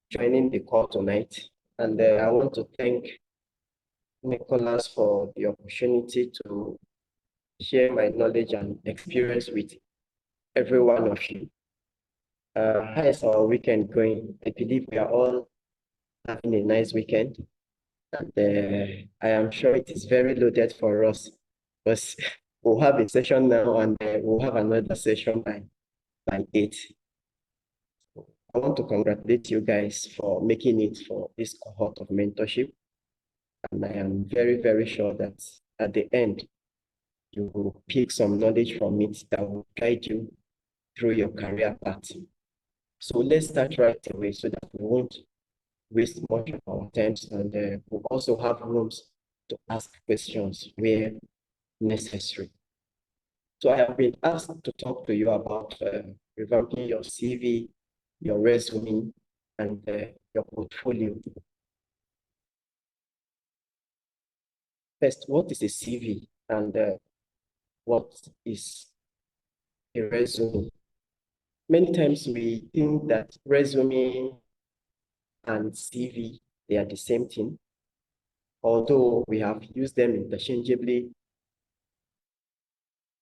joining the call tonight. And I want to thank Nicholas for the opportunity to share my knowledge and experience with every one of you. How is our weekend going? I believe we are all having a nice weekend. And I am sure it is very loaded for us because we'll have a session now and we'll have another session by 8. I want to congratulate you guys for making it for this cohort of mentorship. And I am very, very sure that at the end, you will pick some knowledge from it that will guide you through your career path. So let's start right away so that we won't waste much of our time, and we'll also have rooms to ask questions where necessary. So I have been asked to talk to you about revamping your CV, your resume, and your portfolio. First, what is a CV and what is a resume? Many times we think that resume and CV, they are the same thing, although we have used them interchangeably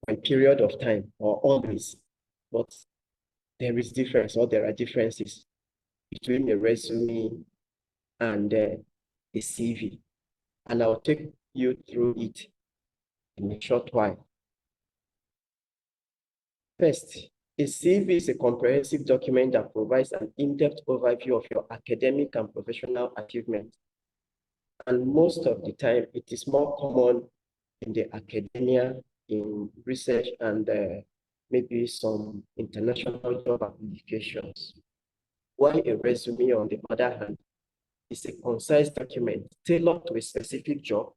for a period of time or always, but there is difference or there are differences between a resume and a CV. And I'll take you through it in a short while. First, a CV is a comprehensive document that provides an in-depth overview of your academic and professional achievements. And most of the time, it is more common in the academia, in research, and maybe some international job applications. While a resume, on the other hand, is a concise document tailored to a specific job,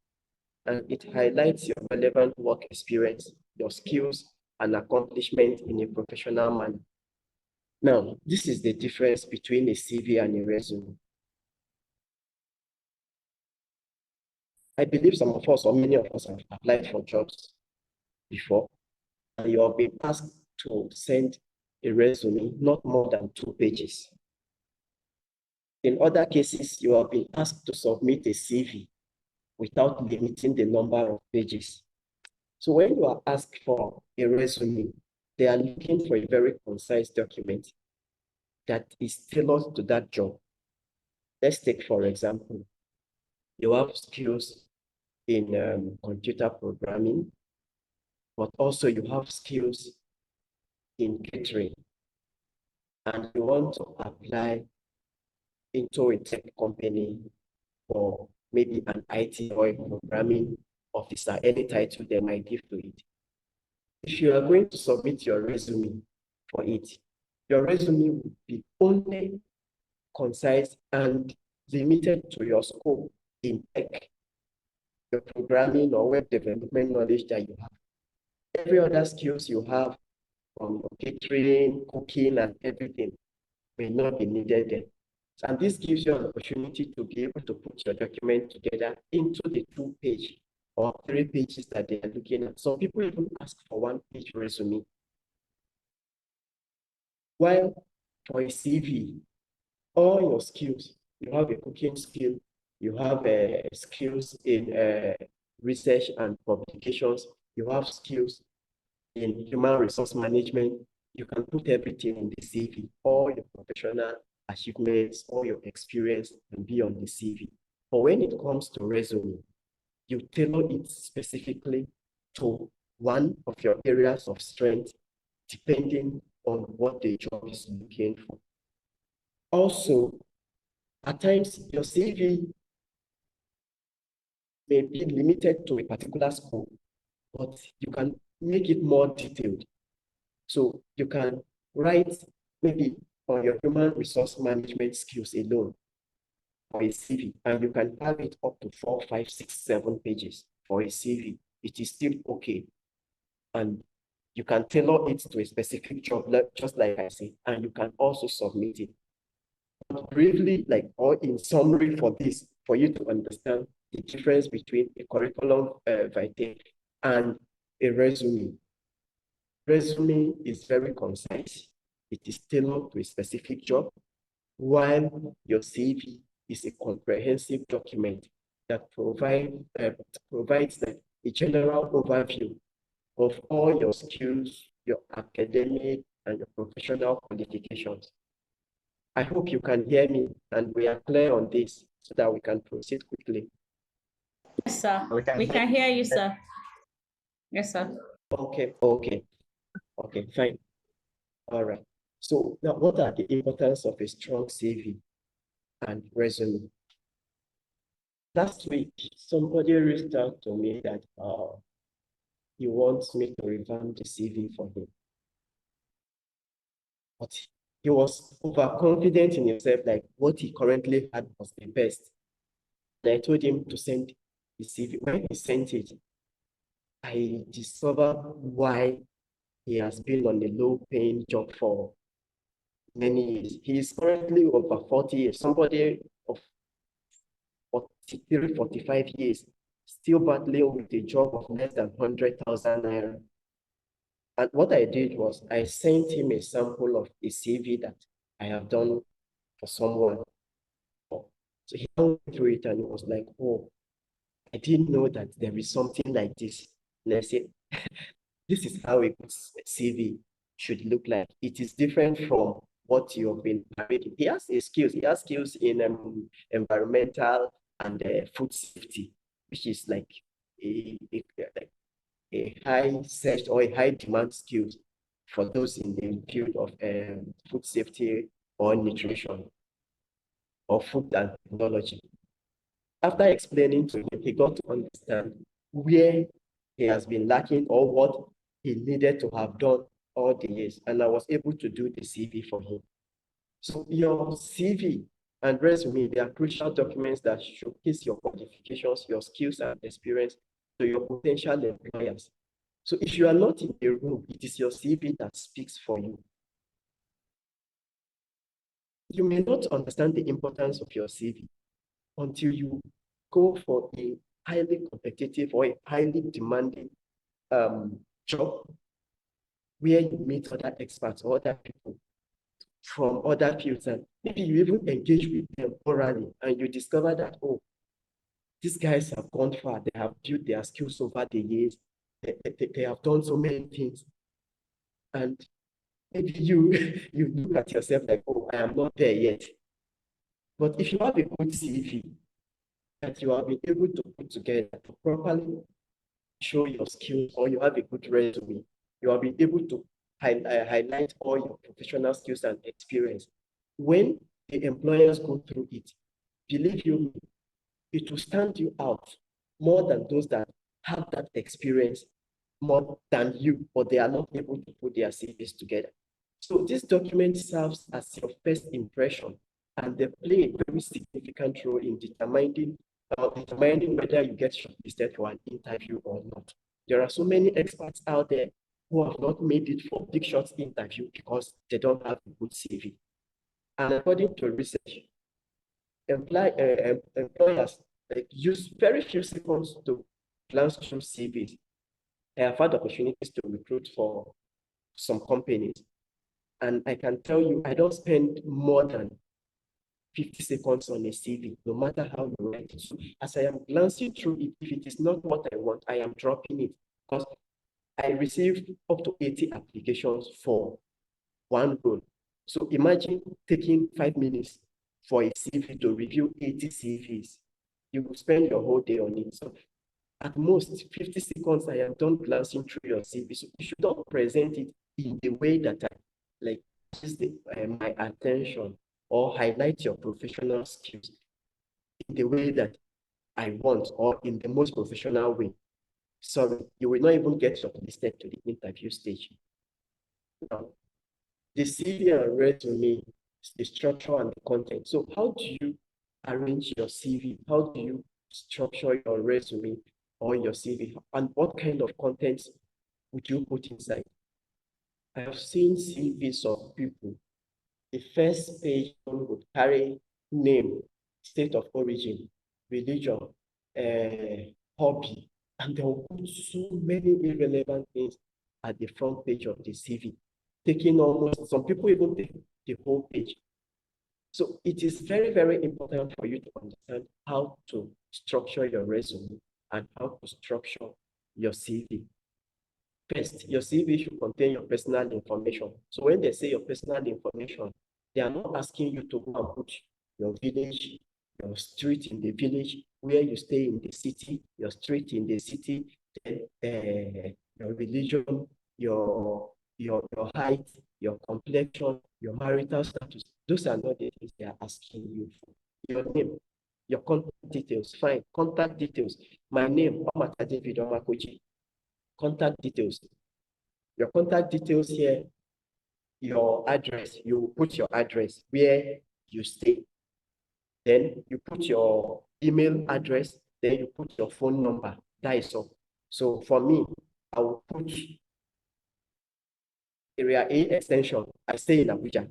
and it highlights your relevant work experience, your skills, and accomplishment in a professional manner. Now, this is the difference between a CV and a resume. I believe some of us, or many of us, have applied for jobs before, and you have been asked to send a resume not more than 2 pages. In other cases, you have been asked to submit a CV without limiting the number of pages. So when you are asked for a resume, they are looking for a very concise document that is tailored to that job. Let's take, for example, you have skills in computer programming, but also you have skills in catering, and you want to apply into a tech company or maybe an IT or a programming officer, any title they might give to it. If you are going to submit your resume for it, your resume will be only concise and limited to your scope in tech, your programming or web development knowledge that you have. Every other skills you have from catering, cooking, and everything may not be needed there. And this gives you an opportunity to be able to put your document together into the 2-page or 3 pages that they are looking at. Some people even ask for 1-page resume. While for a CV, all your skills, you have a cooking skill, you have skills in research and publications, you have skills in human resource management, you can put everything in the CV, all your professional achievements, all your experience can be on the CV. But when it comes to resume, you tailor it specifically to one of your areas of strength, depending on what the job is looking for. Also, at times, your CV may be limited to a particular scope, but you can make it more detailed. So you can write maybe on your human resource management skills alone for a CV, and you can have it up to 4, 5, 6, 7 pages for a CV. It is still okay. And you can tailor it to a specific job, just like I said, and you can also submit it. But briefly, like, or in summary for this, for you to understand the difference between a curriculum vitae and a resume. Resume is very concise. It is tailored to a specific job. while your CV is a comprehensive document that provides like a general overview of all your skills, your academic, and your professional qualifications. I hope you can hear me and we are clear on this so that we can proceed quickly. Yes, sir. We can We hear can you. hear you, sir. Yes, sir. Okay, fine. All right. So now what are the importance of a strong CV and resume? Last week, somebody reached out to me that he wants me to revamp the CV for him. But he was overconfident in himself, like what he currently had was the best. And I told him to send the CV. When he sent it, I discovered why he has been on a low-paying job for many years. He is currently over 40 years, somebody of 43, 45 years, still battling with a job of less than 100,000 naira. And what I did was I sent him a sample of a CV that I have done for someone. So he went through it and he was like, oh, I didn't know that there is something like this. And I said, this is how a good CV should look like. It is different from what you have been parading. He has skills. He has skills in environmental and food safety, which is like a high search or a high demand skills for those in the field of food safety or nutrition or food and technology. After explaining to him, he got to understand where he has been lacking or what he needed to have done all the years. And I was able to do the CV for him. So your CV and resume, they are crucial documents that showcase your qualifications, your skills and experience to your potential employers. So if you are not in the room, it is your CV that speaks for you. You may not understand the importance of your CV until you go for a highly competitive or a highly demanding job where you meet other experts or other people from other fields, and maybe you even engage with them orally and you discover that, oh, these guys have gone far, they have built their skills over the years, they have done so many things. And maybe you you look at yourself like, oh, I am not there yet. But if you have a good CV that you have been able to put together to properly show your skills, or you have a good resume, you have been able to highlight all your professional skills and experience. When the employers go through it, believe you me, it will stand you out more than those that have that experience more than you, but they are not able to put their CVs together. So this document serves as your first impression, and they play a very significant role in determining whether you get shortlisted for an interview or not. There are so many experts out there who have not made it for big shots interview because they don't have a good CV. And according to research, employers use very few seconds to glance through CVs. I have had opportunities to recruit for some companies, and I can tell you, I don't spend more than 50 seconds on a CV, no matter how you write it. So as I am glancing through it, if it is not what I want, I am dropping it because I received up to 80 applications for one role. So imagine taking 5 minutes for a CV to review 80 CVs. You will spend your whole day on it. So at most 50 seconds, I am done glancing through your CV. So you should not present it in the way that I like my attention or highlight your professional skills in the way that I want or in the most professional way. Sorry, you will not even get shortlisted to the interview stage. Now, the CV and resume, the structure and the content. So how do you arrange your CV? How do you structure your resume or your CV? And what kind of content would you put inside? I have seen CVs of people. The first page would carry name, state of origin, religion, hobby, and they will put so many irrelevant things at the front page of the CV, taking almost, some people even take the whole page. So it is very, very important for you to understand how to structure your resume and how to structure your CV. First, your CV should contain your personal information. So when they say your personal information, they are not asking you to go and put your village, your street in the village, where you stay in the city, your street in the city, your religion, your height, your complexion, your marital status. Those are not the things they are asking you for. Your name, your contact details, fine. Contact details. My name, Omata David Omakoji. Contact details. Your contact details here, your address, you put your address where you stay. Then you put your email address, then you put your phone number. That is all. So for me, I will put Area A extension. I stay in Abuja.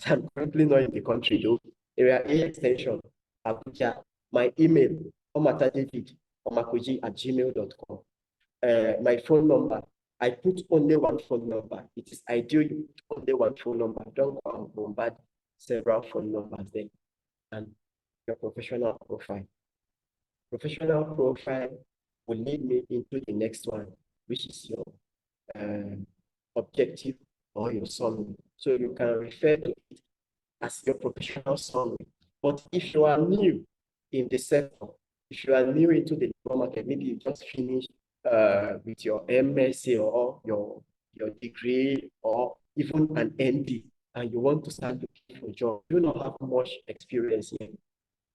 I'm currently not in the country though. Area A extension, Abuja. My email, omatadavid@gmail.com. My phone number, I put only one phone number. It is ideal you put only one phone number. Don't go and bombard several phone numbers then. And your professional profile. Professional profile will lead me into the next one, which is your objective or your summary. So you can refer to it as your professional summary. But if you are new in the sector, if you are new into the market, maybe you just finished with your MSc or your degree or even an ND, and you want to start looking for a job, you do not have much experience here.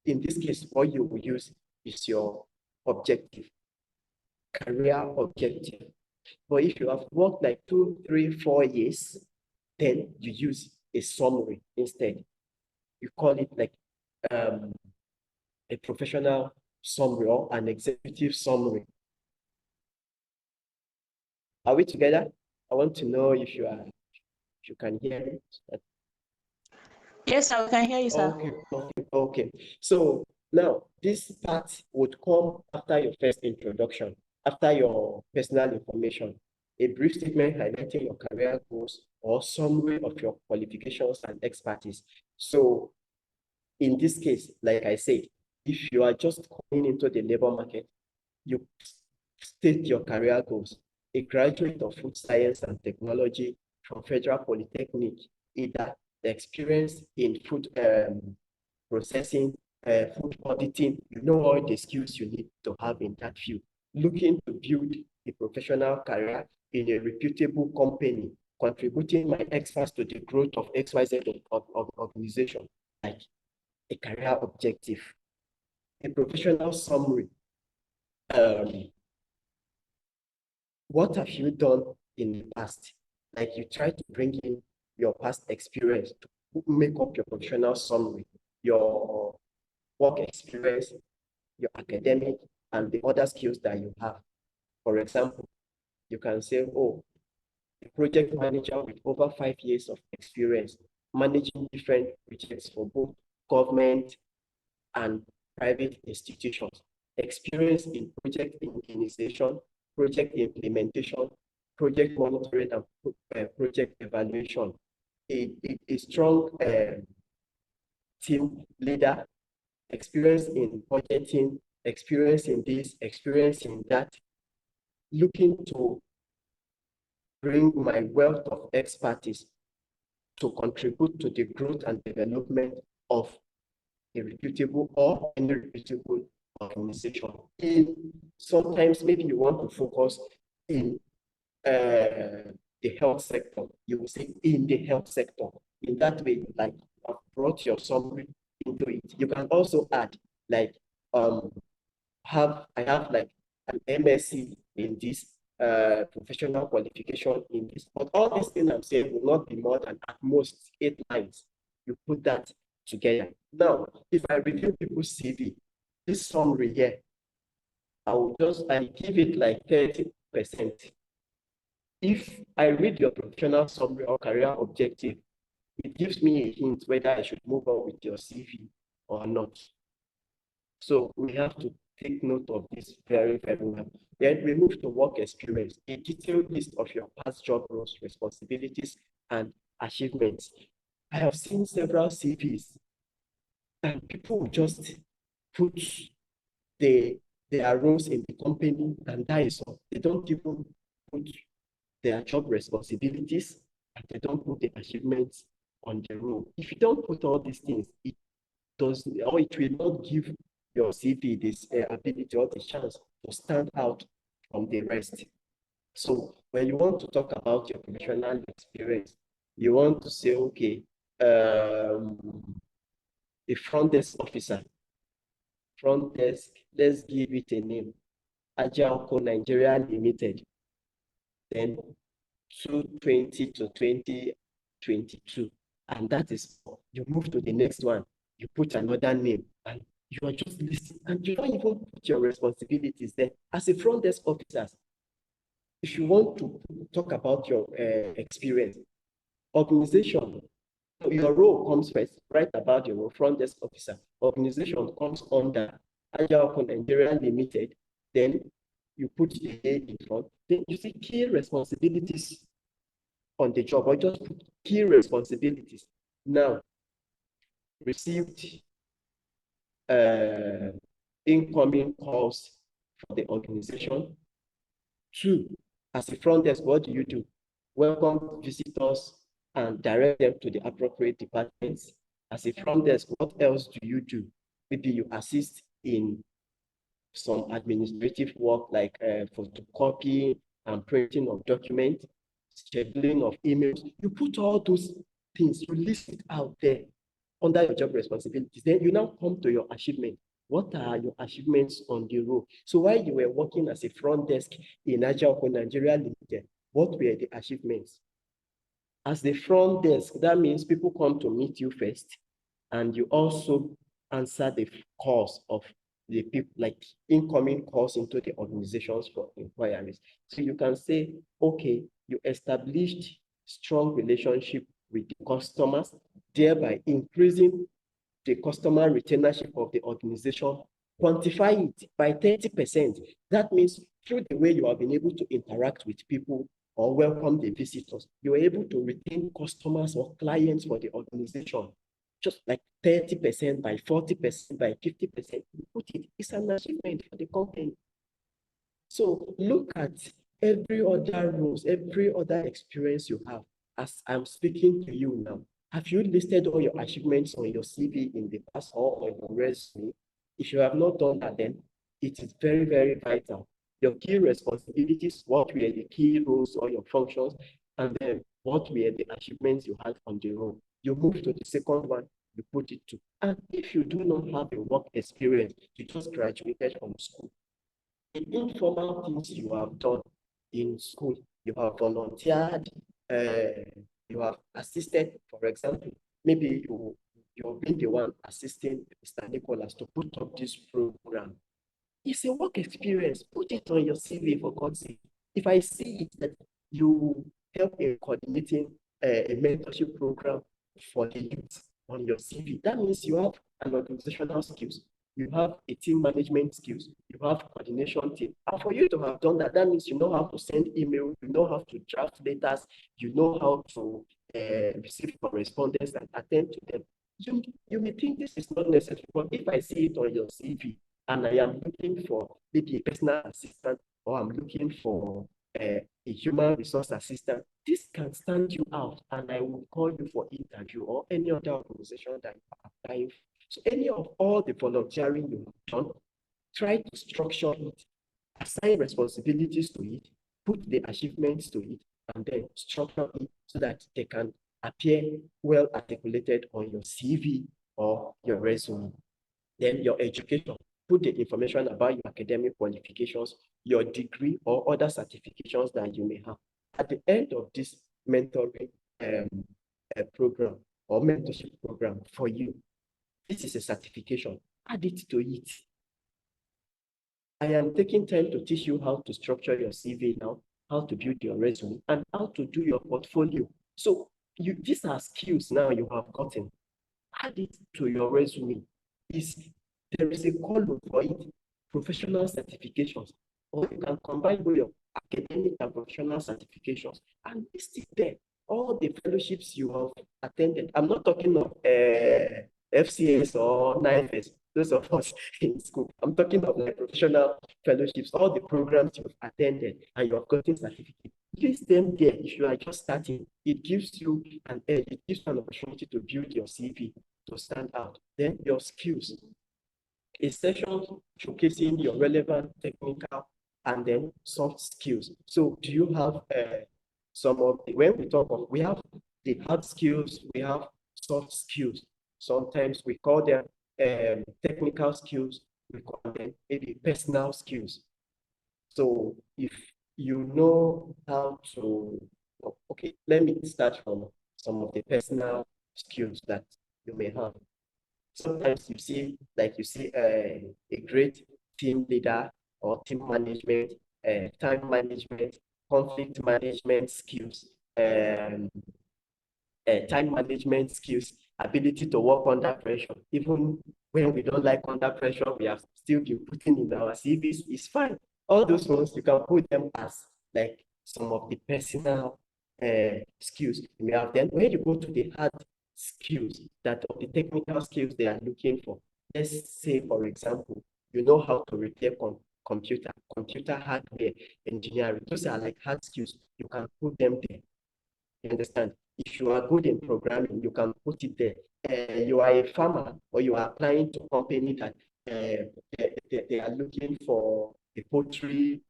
In this case, what you will use is your objective, career objective. But if you have worked like 2, 3, 4 years, then you use a summary instead. You call it like a professional summary or an executive summary. Are we together? I want to know if you can hear me. Yes, sir, we can hear you, sir. Okay. So now this part would come after your first introduction, after your personal information, a brief statement highlighting your career goals or summary of your qualifications and expertise. So in this case, like I said, if you are just coming into the labor market, you state your career goals. A graduate of food science and technology from Federal Polytechnic, either the experience in food processing, food auditing, you know all the skills you need to have in that field. Looking to build a professional career in a reputable company, contributing my experts to the growth of XYZ of organization, like a career objective, a professional summary. What have you done in the past? Like you try to bring in your past experience to make up your professional summary, your work experience, your academic, and the other skills that you have. For example, you can say, oh, a project manager with over 5 years of experience managing different projects for both government and private institutions, experience in project organization, project implementation, project monitoring, and project evaluation. A strong team leader, experience in budgeting, experience in this, experience in that, looking to bring my wealth of expertise to contribute to the growth and development of a reputable or any reputable organization. Sometimes maybe you want to focus in the health sector. You will say in the health sector. In that way, like I've brought your summary into it. You can also add like I have like an MSc in this professional qualification in this. But all these things I'm saying will not be more than at most 8 lines. You put that together. Now, if I review people's CV, this summary here, I give it like 30%. If I read your professional summary or career objective, it gives me a hint whether I should move on with your CV or not. So we have to take note of this very, very well. Then we move to work experience, a detailed list of your past job roles, responsibilities, and achievements. I have seen several CVs People just put their roles in the company and that is all. They don't even put their job responsibilities and they don't put the achievements on the role. If you don't put all these things, it does, or it will not give your CV this ability or the chance to stand out from the rest. So when you want to talk about your professional experience, you want to say, okay, a front desk officer, front desk, let's give it a name, Ajalco Nigeria Limited, then 2020 to 2022. And that is, you move to the next one, you put another name, and you are just listening, and you don't even put your responsibilities there. As a front desk officer, if you want to talk about your experience, organization, your role comes first, write about your role, front desk officer. Organization comes under Ajalco Nigeria Limited, then you put the A in front, then you see key responsibilities on the job, or just put key responsibilities. Now, received incoming calls for the organization. 2, as a front desk, what do you do? Welcome visitors and direct them to the appropriate departments. As a front desk, what else do you do? Maybe you assist in some administrative work like photocopying and printing of documents, scheduling of emails. You put all those things, you list it out there under your job responsibilities. Then you now come to your achievement. What are your achievements on the role? So while you were working as a front desk in Ajalco Nigeria Limited, what were the achievements? As the front desk, that means people come to meet you first, and you also answer the calls of the people, like incoming calls into the organizations for inquiries. So you can say, okay, you established strong relationship with the customers, thereby increasing the customer retainership of the organization. Quantify it by 30%. That means through the way you have been able to interact with people or welcome the visitors, you're able to retain customers or clients for the organization. Just like 30%, by 40%, by 50%, you put it, it's an achievement for the company. So look at every other rules, every other experience you have. As I'm speaking to you now, have you listed all your achievements on your CV in the past or on your resume? If you have not done that, then it is very, very vital. Your key responsibilities, what were the key roles or your functions, and then what were the achievements you had on the role. You move to the second one, you put it to. And if you do not have a work experience, you just graduated from school, the informal things you have done in school, you have volunteered, you have assisted, for example, maybe you've been the one assisting Mr. Nicholas to put up this program. It's a work experience. Put it on your CV, for God's sake. If I see it that you help in coordinating a mentorship program for the youth on your CV, that means you have an organizational skills, you have a team management skills, you have coordination team. And for you to have done that, that means you know how to send email, you know how to draft letters, you know how to receive correspondence and attend to them. You may think this is not necessary, but if I see it on your CV and I am looking for maybe a personal assistant, or I'm looking for a human resource assistant, this can stand you out, and I will call you for interview or any other organization that you are applying for. So any of all the volunteering you have done, try to structure it, assign responsibilities to it, put the achievements to it, and then structure it so that they can appear well articulated on your CV or your resume. Then your education, put the information about your academic qualifications, your degree or other certifications that you may have. At the end of this mentoring program or mentorship program for you, this is a certification, add it to it. I am taking time to teach you how to structure your CV now, how to build your resume, and how to do your portfolio. So these are skills now you have gotten. Add it to your resume. There is a column for it, professional certifications, or you can combine with your academic and professional certifications and list it there. All the fellowships you have attended. I'm not talking of FCS or 9S, those of us in school. I'm talking of like professional fellowships, all the programs you've attended and you've gotten certificate. List them there if you are just starting. It gives you an edge, it gives you an opportunity to build your CV to stand out. Then your skills. A session showcasing your relevant technical and then soft skills. So do you have some of the, when we talk of, we have the hard skills, we have soft skills. Sometimes we call them technical skills, we call them maybe personal skills. So if you know how to, okay, let me start from some of the personal skills that you may have. Sometimes you see a great team leader or team management, time management, conflict management skills, time management skills, ability to work under pressure. Even when we don't like under pressure, we have still been putting in our CVs. It's fine. All those ones, you can put them as like some of the personal skills you may have. Then when you go to the hard skills, that of the technical skills they are looking for, let's say, for example, you know how to repair computer hardware engineering. Those are like hard skills. You can put them there. You understand? If you are good in programming, you can put it there. You are a farmer or you are applying to a company that they are looking for a poultry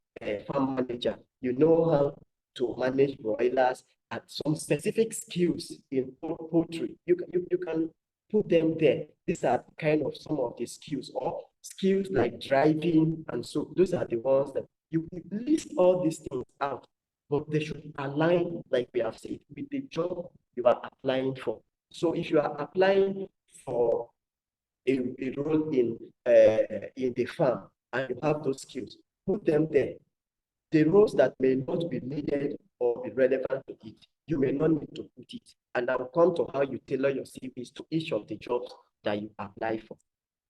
farm manager. You know how to manage broilers and some specific skills in poultry. You can put them there. These are kind of some of the skills or skills like driving. And so those are the ones that you list all these things out, but they should align, like we have said, with the job you are applying for. So if you are applying for a role in the farm and you have those skills, put them there. The roles that may not be needed or be relevant to it, you may not need to put it. And I'll come to how you tailor your CVs to each of the jobs that you apply for.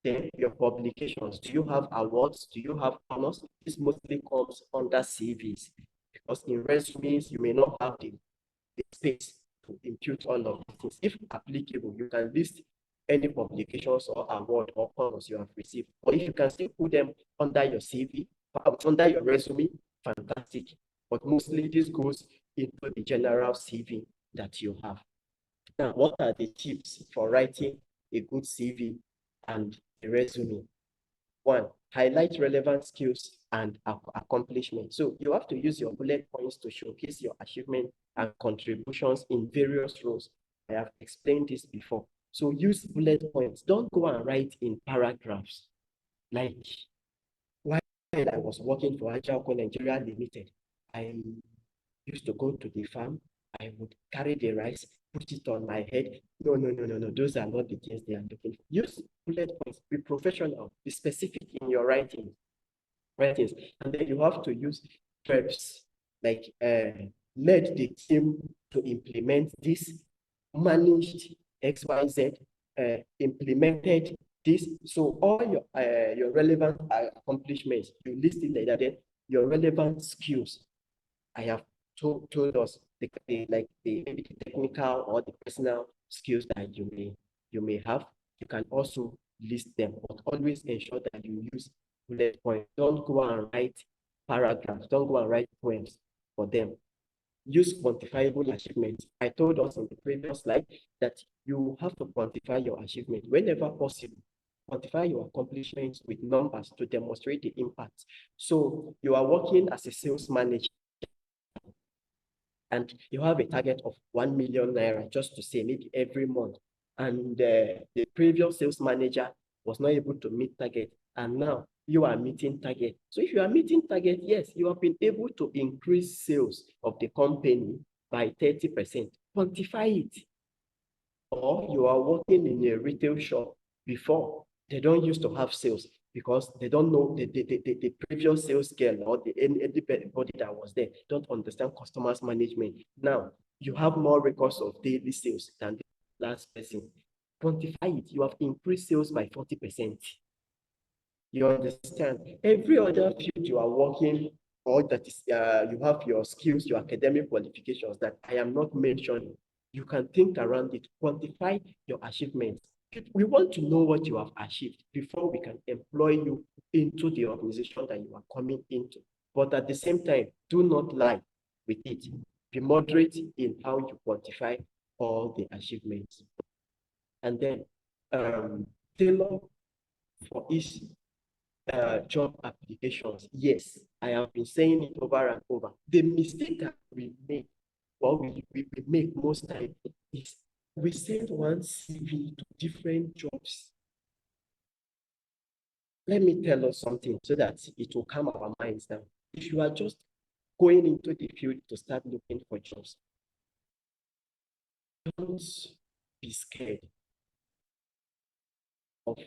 Then your publications, do you have awards? Do you have honors? This mostly comes under CVs because in resumes, you may not have the space to impute all of these things. If applicable, you can list any publications or award or honors you have received. Or if you can still put them under your CV, under your resume, fantastic. But mostly this goes into the general CV that you have. Now, what are the tips for writing a good CV and a resume? One, highlight relevant skills and accomplishments. So you have to use your bullet points to showcase your achievement and contributions in various roles. I have explained this before. So use bullet points. Don't go and write in paragraphs. Like while I was working for Agile Nigeria Limited, I used to go to the farm. I would carry the rice, put it on my head. No. Those are not the things they are looking for. Use bullet points. Be professional. Be specific in your writings. And then you have to use verbs like led the team to implement this, managed XYZ, implemented this. So all your relevant accomplishments, you list it like that. Then your relevant skills, I have told us maybe the technical or the personal skills that you may have. You can also list them, but always ensure that you use bullet points. Don't go and write paragraphs. Don't go and write poems for them. Use quantifiable achievements. I told us on the previous slide that you have to quantify your achievement whenever possible. Quantify your accomplishments with numbers to demonstrate the impact. So you are working as a sales manager and you have a target of 1 million naira, just to say maybe every month. And the previous sales manager was not able to meet target. And now you are meeting target. So if you are meeting target, yes, you have been able to increase sales of the company by 30%. Quantify it. Or you are working in a retail shop before, they don't used to have sales because they don't know the previous sales girl or anybody that was there don't understand customers management. Now you have more records of daily sales than the last person. Quantify it. You have increased sales by 40%. You understand? Every other field you are working or that is you have your skills, your academic qualifications that I am not mentioning. You can think around it, quantify your achievements. We want to know what you have achieved before we can employ you into the organization that you are coming into. But at the same time, do not lie with it. Be moderate in how you quantify all the achievements. And then tailor for each job applications. Yes, I have been saying it over and over. The mistake that we make, or we make most time, is we send one CV to different jobs. Let me tell us something so that it will calm our minds down. If you are just going into the field to start looking for jobs, don't be scared of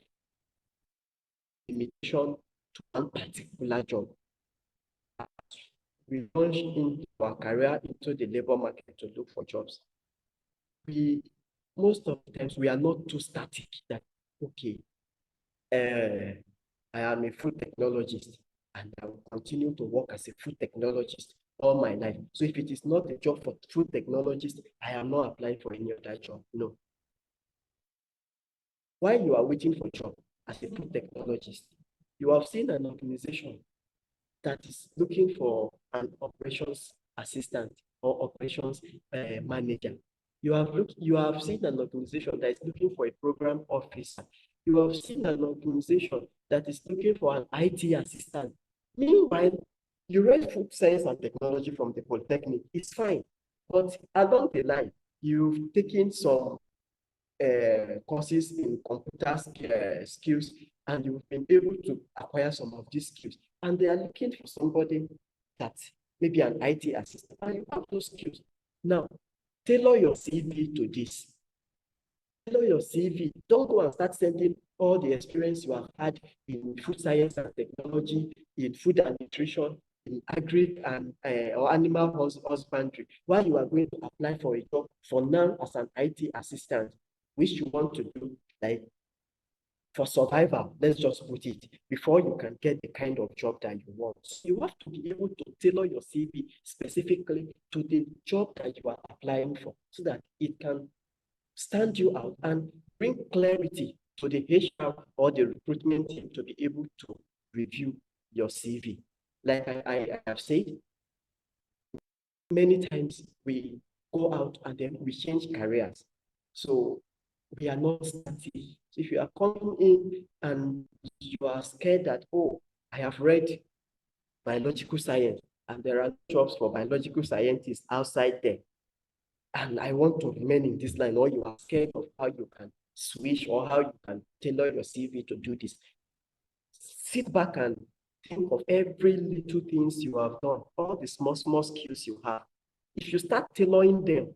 limitation to one particular job. We launch into our career into the labor market to look for jobs. Most of the times we are not too static that, okay, I am a food technologist and I will continue to work as a food technologist all my life. So if it is not a job for food technologist, I am not applying for any other job. No. While you are waiting for a job as a food technologist, you have seen an organization that is looking for an operations assistant or operations manager. You have seen an organization that is looking for a program officer. You have seen an organization that is looking for an IT assistant. Meanwhile, you read food science and technology from the Polytechnic. It's fine. But along the line, you've taken some courses in computer skills, and you've been able to acquire some of these skills. And they are looking for somebody that maybe an IT assistant, and you have those skills. Now, tailor your CV to this. Tailor your CV. Don't go and start sending all the experience you have had in food science and technology, in food and nutrition, in agri and or animal husbandry, while you are going to apply for a job for now as an IT assistant, which you want to do like for survival, let's just put it, before you can get the kind of job that you want. So you have to be able to tailor your CV specifically to the job that you are applying for so that it can stand you out and bring clarity to the HR or the recruitment team to be able to review your CV. Like I have said, many times we go out and then we change careers. So we are not static. If you are coming in and you are scared that, oh, I have read biological science and there are jobs for biological scientists outside there, and I want to remain in this line, or you are scared of how you can switch or how you can tailor your CV to do this, sit back and think of every little things you have done, all the small skills you have. If you start tailoring them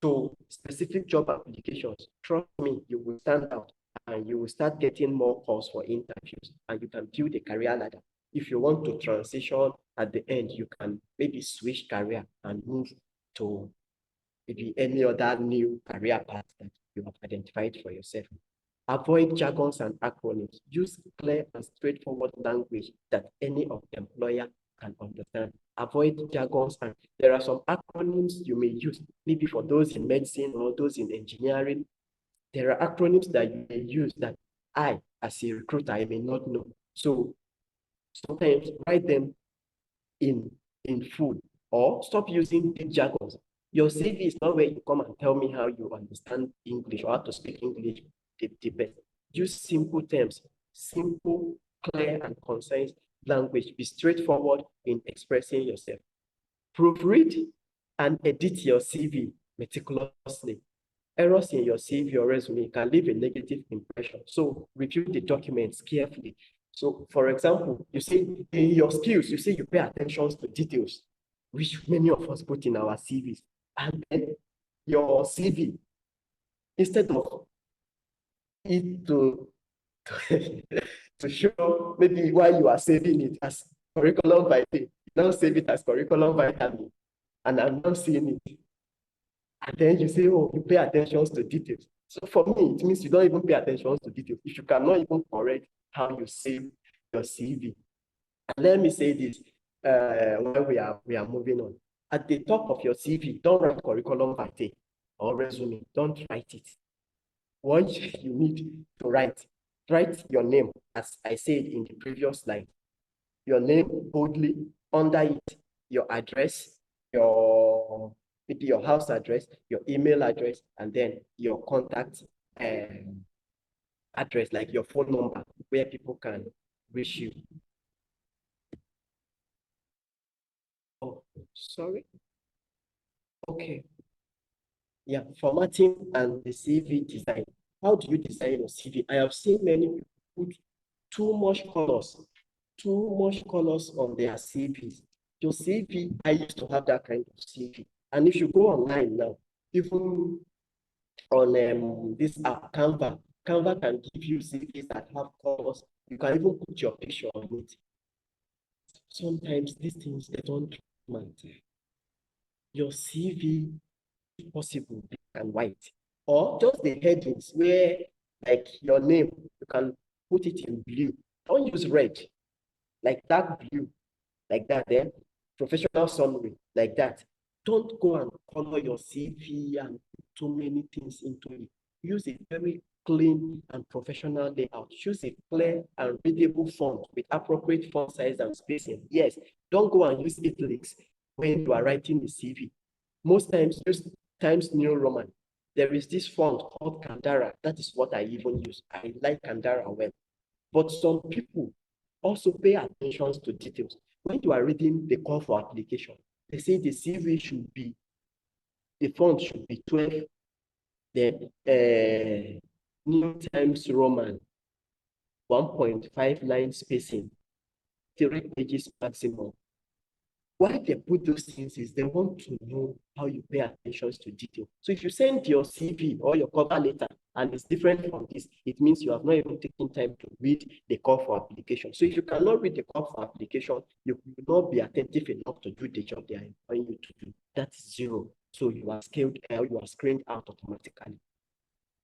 to specific job applications, trust me, you will stand out and you will start getting more calls for interviews, and you can build a career ladder. If you want to transition at the end, you can maybe switch career and move to maybe any other new career path that you have identified for yourself. Avoid jargons and acronyms. Use clear and straightforward language that any of the employer can understand. Avoid jargons, and there are some acronyms you may use, maybe for those in medicine or those in engineering. There are acronyms that you may use that I, as a recruiter, I may not know. So sometimes write them in full, or stop using big jargons. Your CV is not where you come and tell me how you understand English or how to speak English the best. Use simple terms, simple, clear, and concise language. Be straightforward in expressing yourself. Proofread and edit your CV meticulously. Errors in your CV or resume can leave a negative impression. So review the documents carefully. So for example, you say in your skills, you say you pay attention to details, which many of us put in our CVs. And then your CV, instead of it to to show maybe why you are saving it as curriculum vitae, now save it as curriculum vitae, and I'm not seeing it. And then you say, oh, you pay attention to details. So for me, it means you don't even pay attention to details. If you cannot even correct how you save your CV. And let me say this while we are moving on. At the top of your CV, don't write curriculum vitae or resume. Don't write it. what you need to write your name, as I said in the previous slide, your name boldly, under it, your address, maybe your house address, your email address, and then your contact address, like your phone number, where people can reach you. Oh, sorry. Okay. Yeah, formatting and the CV design. How do you design your CV? I have seen many people put too much colors on their CVs. Your CV, I used to have that kind of CV. And if you go online now, even on this app, Canva can give you CVs that have colors. You can even put your picture on it. Sometimes these things, they don't matter. Your CV, if possible, black and white, or just the headings where, like your name, you can put it in blue. Don't use red, like dark blue, like that. Then professional summary, like that. Don't go and color your CV and put too many things into it. Use a very clean and professional layout. Choose a clear and readable font with appropriate font size and spacing. Yes, don't go and use italics when you are writing the CV. Most times, use Times New Roman. There is this font called Kandara. That is what I even use. I like Kandara well. But some people also pay attention to details. When you are reading the call for application, they say the CV should be, the font should be 12, the New Times Roman, 1.5 line spacing, 3 pages maximum. Why they put those things is they want to know how you pay attention to detail. So if you send your CV or your cover letter and it's different from this, it means you have not even taken time to read the call for application. So if you cannot read the call for application, you will not be attentive enough to do the job they are employing you to do. That's zero. So you are screened out automatically.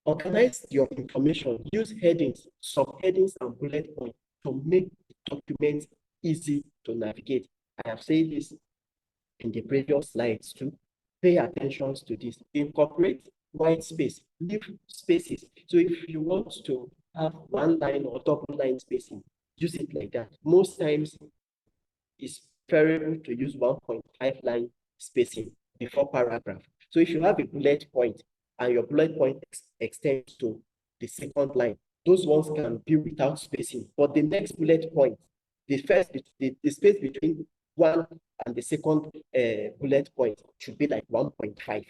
Organize your information. Use headings, subheadings, and bullet points to make the document easy to navigate. I have said this in the previous slides too. Pay attention to this. Incorporate white space, leave spaces. So if you want to have one line or double line spacing, use it like that. Most times it's preferable to use 1.5 line spacing before paragraph. So if you have a bullet point and your bullet point extends to the second line, those ones can be without spacing. But the next bullet point, the space between one and the second bullet point should be like 1.5.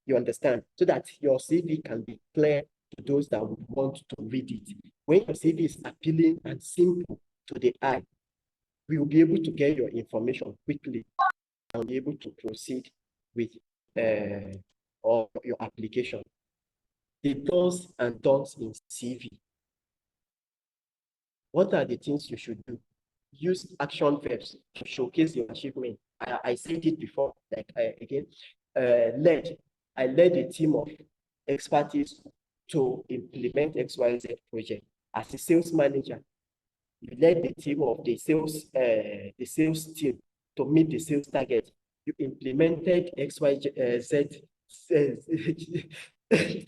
You understand? So that your CV can be clear to those that would want to read it. When your CV is appealing and simple to the eye, we will be able to get your information quickly and be able to proceed with or your application. The do's and don'ts in CV. What are the things you should do? Use action verbs to showcase your achievement. I said it before, like again, I led a team of expertise to implement XYZ project. As a sales manager, you led the team of the sales team to meet the sales target. You implemented XYZ,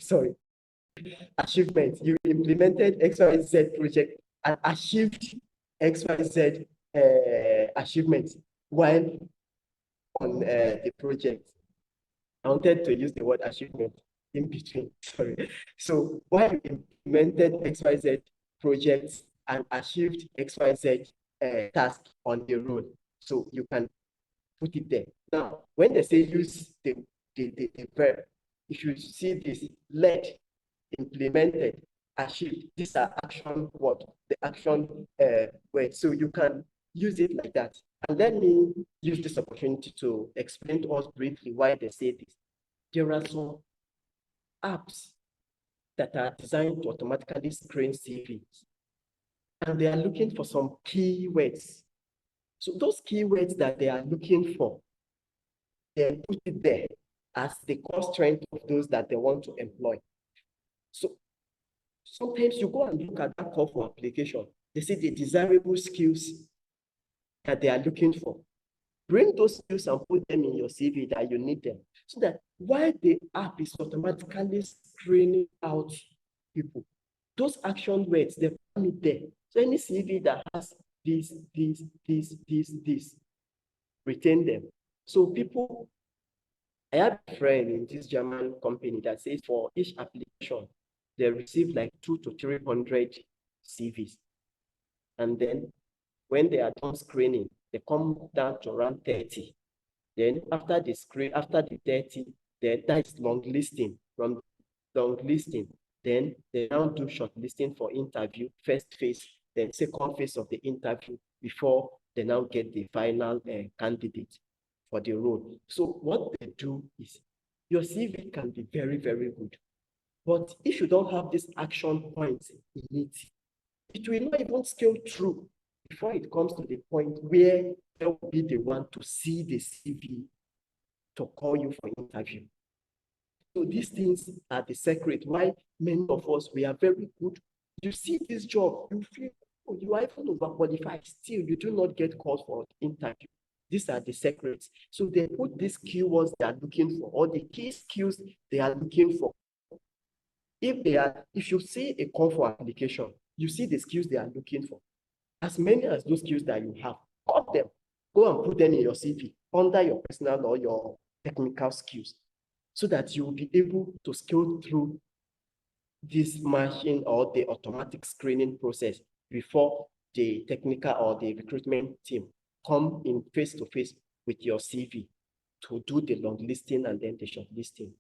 sorry, achievements. You implemented XYZ project and achieved XYZ achievements while on the project. I wanted to use the word achievement in between, sorry. So while you implemented XYZ projects and achieved XYZ task on the road, so you can put it there. Now, when they say use the verb, if you see this, led, implemented, achieved, these are action what? The action word. So you can use it like that. And let me use this opportunity to explain to us briefly why they say this. There are some apps that are designed to automatically screen CVs, and they are looking for some keywords. So those keywords that they are looking for, they put it there as the core strength of those that they want to employ. So sometimes you go and look at that call for application, they see the desirable skills that they are looking for. Bring those skills and put them in your CV that you need them. So that while the app is automatically screening out people. Those action words, they find it there. So any CV that has this, retain them. So people, I have a friend in this German company that says for each application, they receive like 200 to 300 CVs. And then when they are done screening, they come down to around 30. Then after the screen, after the 30, then that is long listing. From long listing, then they now do short listing for interview, first phase, then second phase of the interview before they now get the final candidate for the role. So what they do is your CV can be very, very good. But if you don't have these action points in it, it will not even scale through before it comes to the point where they will be the one to see the CV to call you for interview. So these things are the secret why many of us, we are very good. You see this job, you feel, oh, you are even overqualified, still you do not get called for interview. These are the secrets. So they put these keywords they are looking for, or the key skills they are looking for. If you see a call for application, you see the skills they are looking for. As many as those skills that you have, cut them, go and put them in your CV under your personal or your technical skills, so that you will be able to scale through this machine or the automatic screening process before the technical or the recruitment team come in face-to-face with your CV to do the long listing and then the short listing.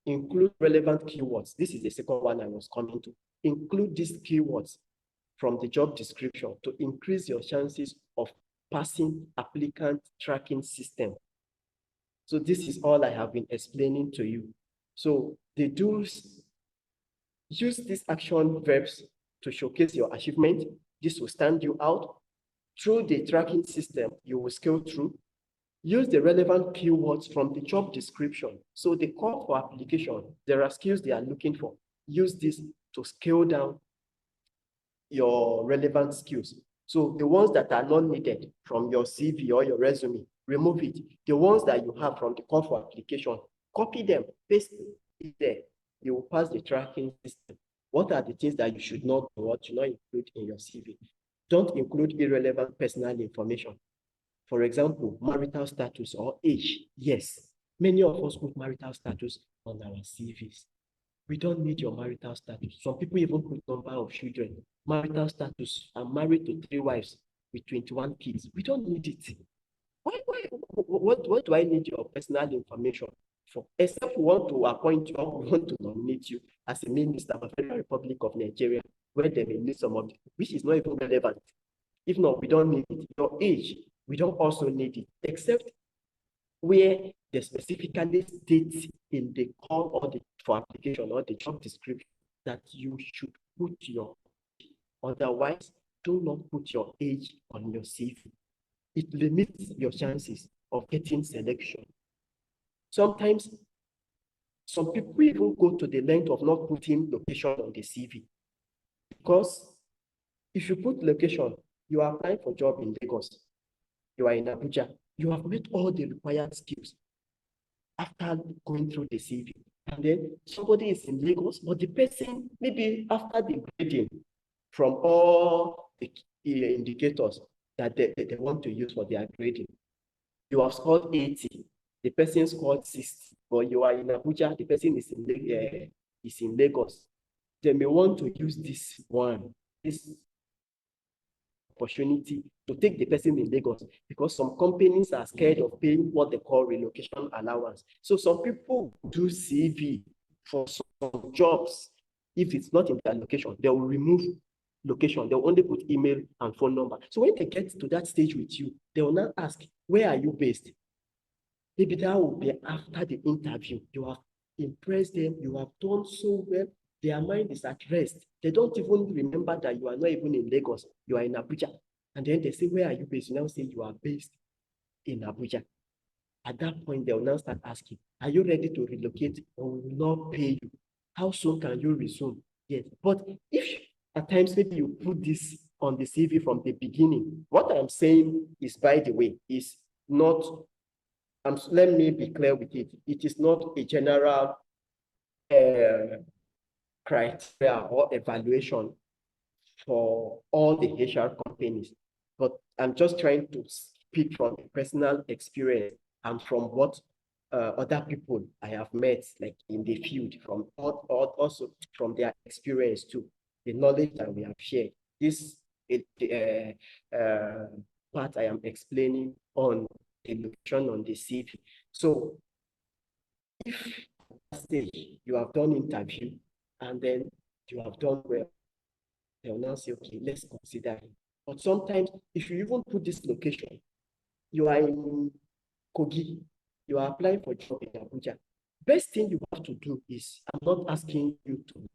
Include relevant keywords. This is the second one I was coming to. Include these keywords from the job description to increase your chances of passing applicant tracking system. So this is all I have been explaining to you. So they do use these action verbs to showcase your achievement. This will stand you out. Through the tracking system, you will scale through. Use the relevant keywords from the job description. So the call for application, there are skills they are looking for. Use this to scale down your relevant skills. So the ones that are not needed from your CV or your resume, remove it. The ones that you have from the call for application, copy them, paste it there. You will pass the tracking system. What are the things that you should not do or should not include in your CV? Don't include irrelevant personal information. For example, marital status or age. Yes, many of us put marital status on our CVs. We don't need your marital status. Some people even put number of children. Marital status, I'm married to 3 wives with 21 kids. We don't need it. What do I need your personal information for? Except we want to appoint you or we want to nominate you as a minister of the Federal Republic of Nigeria, where they may need some of it, which is not even relevant. If not, we don't need it. Your age, we don't also need it, except where they specifically state in the call or the for application or the job description that you should put your age. Otherwise, do not put your age on your CV. It limits your chances of getting selection. Sometimes, some people even go to the length of not putting location on the CV. Because if you put location, you are applying for a job in Lagos, you are in Abuja, you have met all the required skills after going through the CV. And then somebody is in Lagos, but the person, maybe after the grading from all the indicators that they want to use for their grading, you have scored 80, the person scored 60, but you are in Abuja, the person is in Lagos. They may want to use this opportunity to take the person in Lagos, because some companies are scared of paying what they call relocation allowance. So some people do CV for some jobs. If it's not in their location, they will remove location. They'll only put email and phone number. So when they get to that stage with you, they will now ask, where are you based? Maybe that will be after the interview. You have impressed them. You have done so well. Their mind is at rest. They don't even remember that you are not even in Lagos. You are in Abuja. And then they say, where are you based? You now say you are based in Abuja. At that point, they will now start asking, are you ready to relocate, or will not pay you? How soon can you resume? Yes. But if at times maybe you put this on the CV from the beginning, what I'm saying is, by the way, is not, let me be clear with it. It is not a general criteria or evaluation for all the HR companies, but I'm just trying to speak from personal experience and from what other people I have met, like in the field, from also from their experience too, the knowledge that we have shared. This part I am explaining on the location on the CV. So if at that stage you have done interview and then you have done well, they'll now say, okay, let's consider it. But sometimes, if you even put this location, you are in Kogi, you are applying for a job in Abuja. Best thing you have to do is, I'm not asking you to,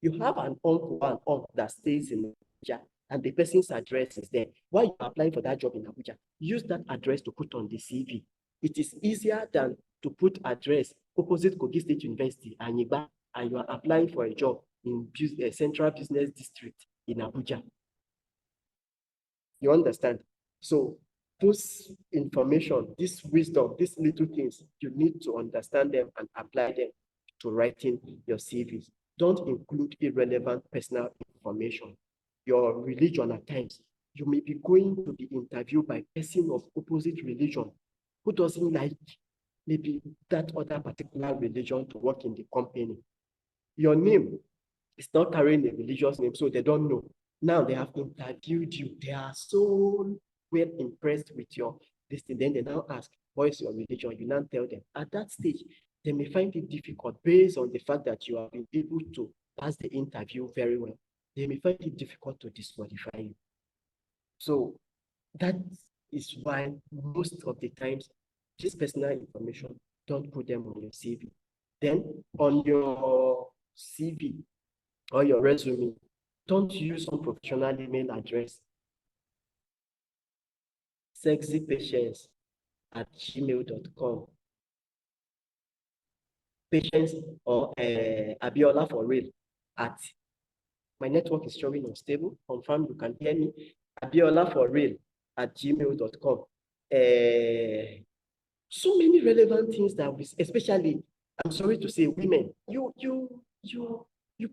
you have an uncle and aunt that stays in Abuja, and the person's address is there. While you are applying for that job in Abuja, use that address to put on the CV. It is easier than to put address opposite Kogi State University and you are applying for a job in Central Business District in Abuja. You understand? So those information, this wisdom, these little things, you need to understand them and apply them to writing your CVs. Don't include irrelevant personal information. Your religion at times, you may be going to be interviewed by a person of opposite religion who doesn't like maybe that other particular religion to work in the company. Your name is not carrying a religious name, so they don't know. Now they have interviewed you. They are so well impressed with your this thing. Then they now ask, what is your religion? You now tell them. At that stage, they may find it difficult based on the fact that you have been able to pass the interview very well. They may find it difficult to disqualify you. So that is why most of the times, this personal information, don't put them on your CV. Then on your CV or your resume, don't use unprofessional email address. sexypatience@gmail.com. Patience or Abiola for real at my network is showing unstable. Confirm you can hear me. Abiola for real at gmail.com. So many relevant things that we, especially, I'm sorry to say, women, you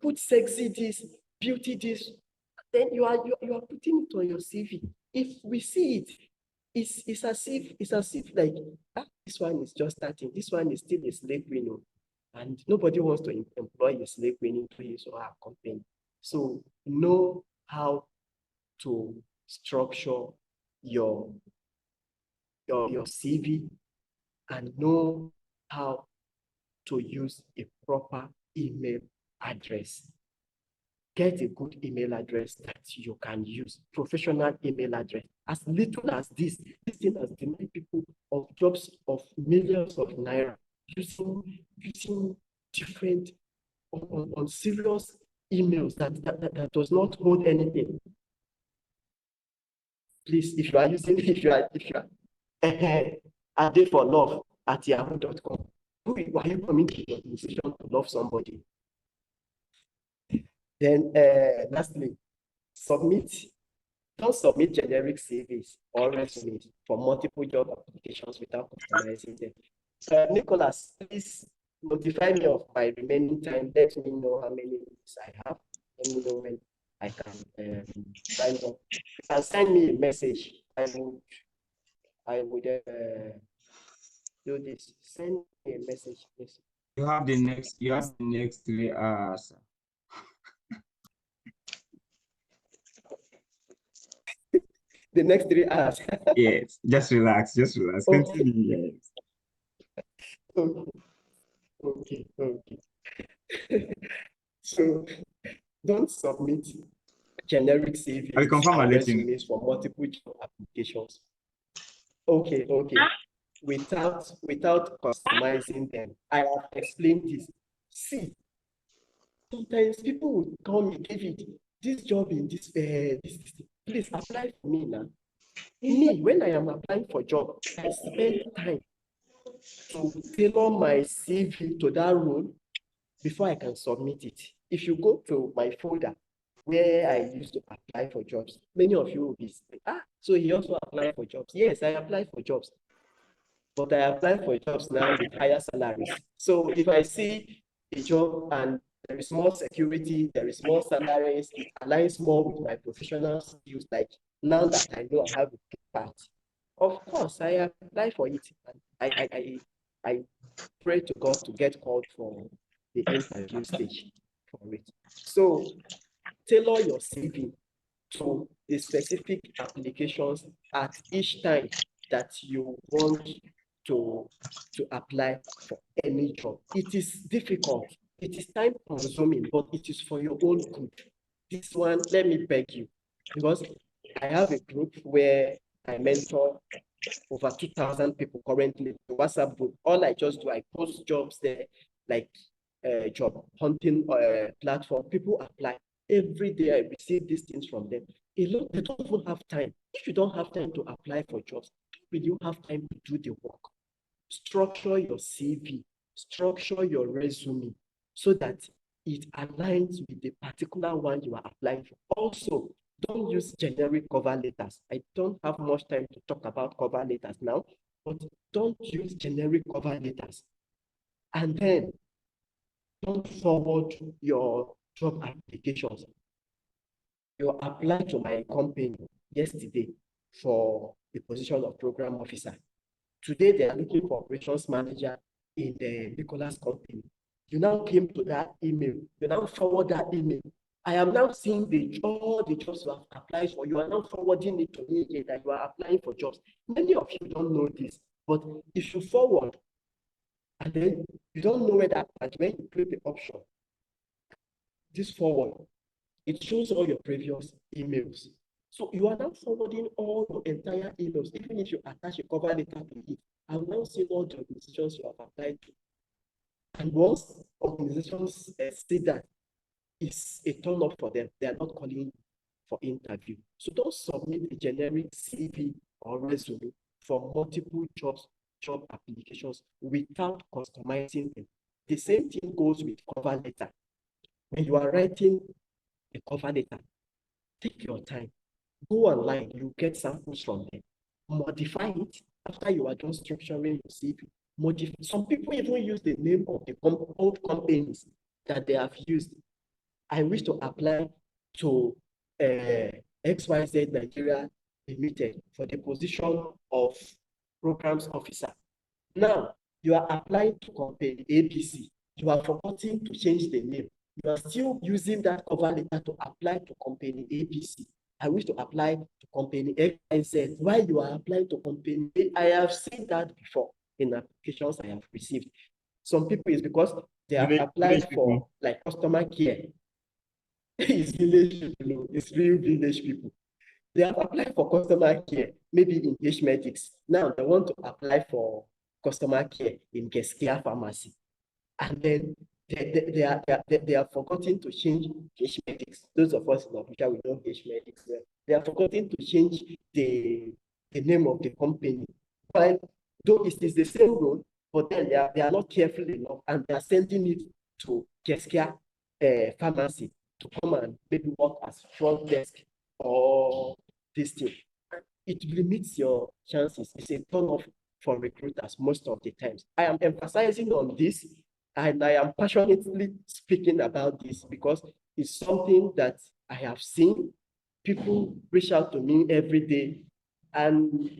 put sexy this, beauty this, then you are putting it on your CV. If we see it, it's as if like this one is just starting, this one is still a slave queen, and nobody wants to employ a slave queen into his or her company. So know how to structure your CV and know how to use a proper email address. Get a good email address that you can use, professional email address. As little as this thing has denied people of jobs of millions of naira using different on serious emails that does not hold anything. Please, if you are a day for love at yahoo.com, who are you coming to the decision to love somebody? Then lastly, don't submit generic CVs or resumes for multiple job applications without customizing them. Nicholas, please notify me of my remaining time. Let me know how many minutes I have. Let me know when I can sign up. You can send me a message. I would do this. Send me a message, please. You have the next 3 hours. The next 3 hours. Yes, just relax. Okay. Continue. Yes. Okay. So don't submit generic CVs and resumes for multiple job applications. Okay. Without customizing them. I have explained this. See, sometimes people will call me, David, this job in this please apply for me now. Me, when I am applying for job, I spend time to tailor my CV to that role before I can submit it. If you go to my folder where I used to apply for jobs, many of you will be saying, so he also applied for jobs. Yes, I applied for jobs, but I apply for jobs now with higher salaries. So if I see a job and there is more security, there is more salaries, it aligns more with my professional skills. Like now that I know I have a good part, of course I apply for it. And I pray to God to get called for the interview stage for it. So tailor your CV to the specific applications at each time that you want to, to apply for any job. It is difficult, it is time consuming, but it is for your own good. This one, let me beg you, because I have a group where I mentor over 2,000 people currently, the WhatsApp group. All I just do, I post jobs there, like job hunting platform. People apply. Every day I receive these things from them. A lot, they don't even have time. If you don't have time to apply for jobs, will you have time to do the work? Structure your CV, structure your resume so that it aligns with the particular one you are applying for. Also, don't use generic cover letters. I don't have much time to talk about cover letters now, but don't use generic cover letters. And then don't forward your job applications. You applied to my company yesterday for the position of program officer. Today, they are looking for operations manager in the Nicholas company. You now came to that email. You now forward that email. I am now seeing all the jobs you have applied for. You are now forwarding it to me again that you are applying for jobs. Many of you don't know this, but if you forward and then you don't know where that, and when you click the option, this forward, it shows all your previous emails. So you are now forwarding all your entire emails, even if you attach a cover letter to it. I will now see all the organizations you have applied to. And once organizations see that, it's a turn off for them. They are not calling for interview. So don't submit a generic CV or resume for multiple job applications without customizing them. The same thing goes with cover letter. When you are writing a cover letter, take your time. Go online, you get samples from them. Modify it after you are done structuring your CV. Some people even use the name of the old companies that they have used. I wish to apply to XYZ Nigeria Limited for the position of programs officer. Now, you are applying to company ABC. You are forgetting to change the name. You are still using that cover letter to apply to company ABC. I wish to apply to company XYZ. Why you are applying to company A? I have seen that before in applications I have received. Some people is because they have applied for like customer care. It's village people, it's real village people. They have applied for customer care, maybe in H Medics. Now they want to apply for customer care in Geskia Pharmacy. And then they are forgetting to change H Medics. Those of us in Abuja, we know H Medics well. They are forgetting to change the name of the company. But though it is the same role, but then they are not careful enough and they are sending it to Geskia Pharmacy to come and maybe work as front desk or this thing. It limits your chances. It's a turn off for recruiters most of the times. I am emphasizing on this and I am passionately speaking about this because it's something that I have seen. People reach out to me every day and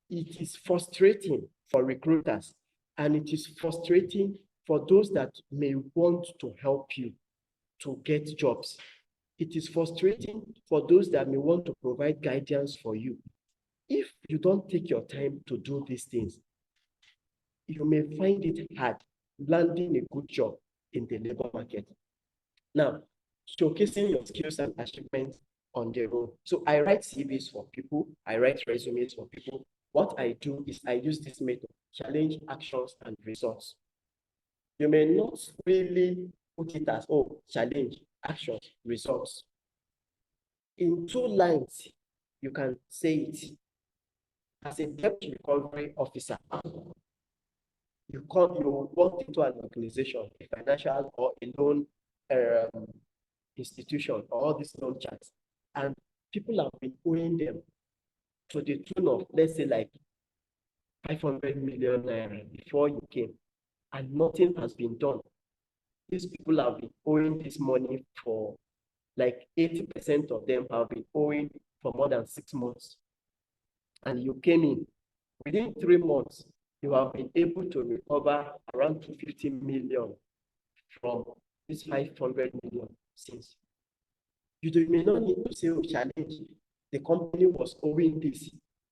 it is frustrating for recruiters and it is frustrating for those that may want to help you to get jobs. It is frustrating for those that may want to provide guidance for you. If you don't take your time to do these things, you may find it hard landing a good job in the labor market. Now, showcasing your skills and achievements on the road. So I write CVs for people, I write resumes for people. What I do is I use this method, challenge, actions, and results. You may not really put it as, oh, challenge, actions, results. In 2 lines, you can say it. As a debt recovery officer, you walk into an organization, a financial or a loan institution, or all these loan charts, and people have been owing them to the tune of, let's say, like 500 million naira before you came, and nothing has been done. these people have been owing this money for like 80% of them have been owing for more than 6 months. And you came in within 3 months, you have been able to recover around 250 million from this 500 million since. You may not need to say, oh, challenge. The company was owing this,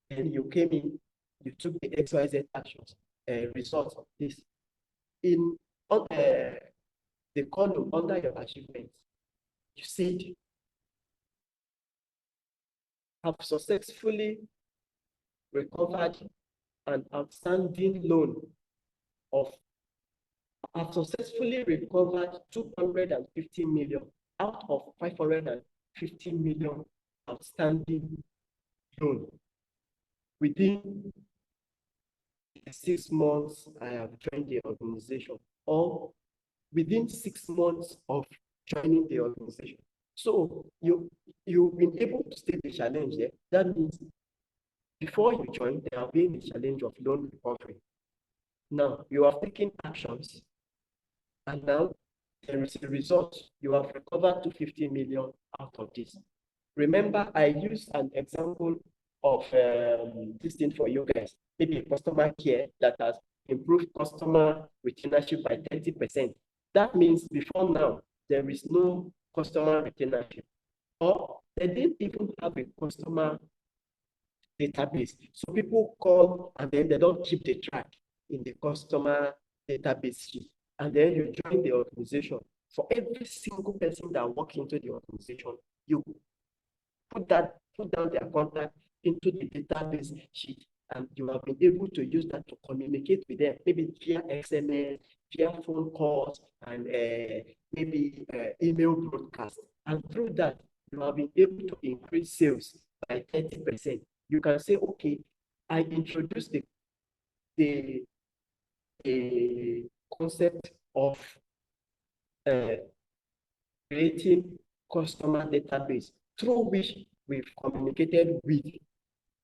and you came in, you took the XYZ actions, result of this. In the column under your achievements, you said, have successfully recovered an outstanding loan of, have successfully recovered 250 million out of 550 million outstanding loan within 6 months I have joined the organization, or within 6 months of joining the organization. So you've been able to take the challenge there. That means before you join, there have been the challenge of loan recovery. Now you have taken actions, and now there is a result. You have recovered 250 million out of this. Remember, I used an example of this thing for you guys, maybe a customer care that has improved customer retainership by 30%. That means before now, there is no customer retainership, or they didn't even have a customer database. So people call and then they don't keep the track in the customer database sheet. And then you join the organization. For every single person that walks into the organization, you put down their contact into the database sheet, and you have been able to use that to communicate with them, maybe via XML, via phone calls, and maybe email broadcast. And through that, you have been able to increase sales by 30%. You can say, okay, I introduced the concept of creating customer database through which we've communicated with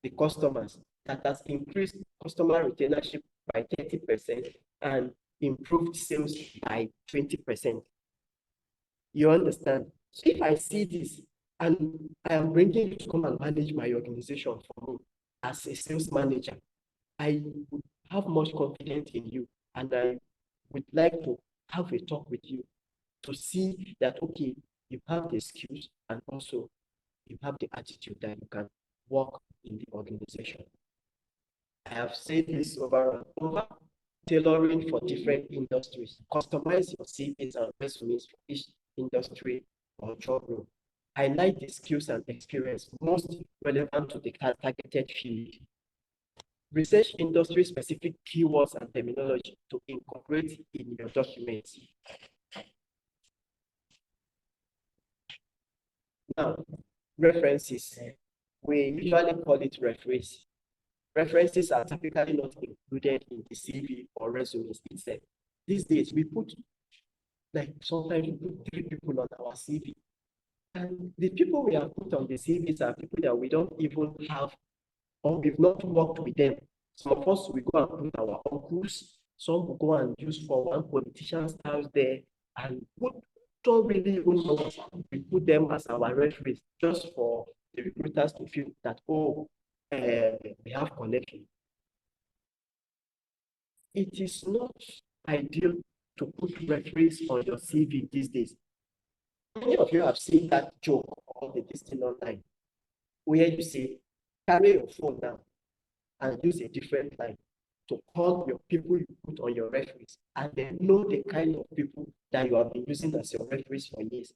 the customers, that has increased customer retainership by 30% and improved sales by 20%. You understand? So if I see this and I am bringing you to come and manage my organization for me as a sales manager, I would have much confidence in you, and I would like to have a talk with you to see that, okay, you have the skills and also you have the attitude that you can work in the organization. I have said this over and over. Tailoring for different industries. Customize your CVs and resumes for each industry or job role. Highlight the skills and experience most relevant to the targeted field. Research industry-specific keywords and terminology to incorporate in your documents. Now, references. We usually call it reference. References are typically not included in the CV or resumes itself. These days, we put, like sometimes we put 3 people on our CV. And the people we have put on the CVs are people that we don't even have, or we've not worked with them. Some of us, we go and put our uncles. Some will go and use for one politician's house there, and don't really even know us. We put them as our referees just for the recruiters to feel that, oh, we have connection. It is not ideal to put referees on your CV these days. Many of you have seen that joke on the listing online, where you say, carry your phone down and use a different line to call your people you put on your referees, and then know the kind of people that you have been using as your referees for years.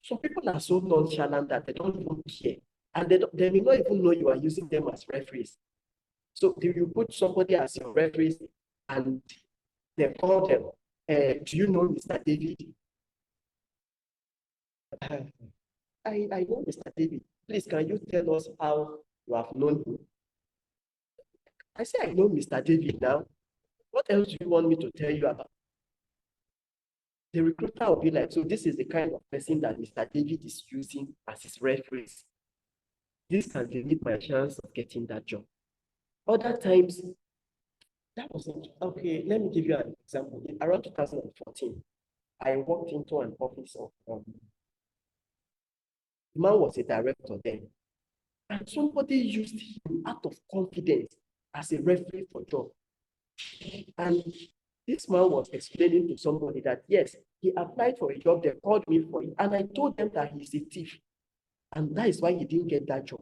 Some people are so nonchalant that they don't even care, and they may not even know you are using them as referees. So do you put somebody as your referees and they call them, do you know Mr. David? I know Mr. David. Please, can you tell us how you have known him? I say, I know Mr. David now. What else do you want me to tell you about? The recruiter will be like, so this is the kind of person that Mr. David is using as his reference. This can limit my chance of getting that job. Other times, that wasn't okay. Let me give you an example. In around 2014, I walked into an office of the man was a director then, and somebody used him out of confidence as a referee for job. And this man was explaining to somebody that yes, he applied for a job, they called me for it, and I told them that he's a thief, and that is why he didn't get that job.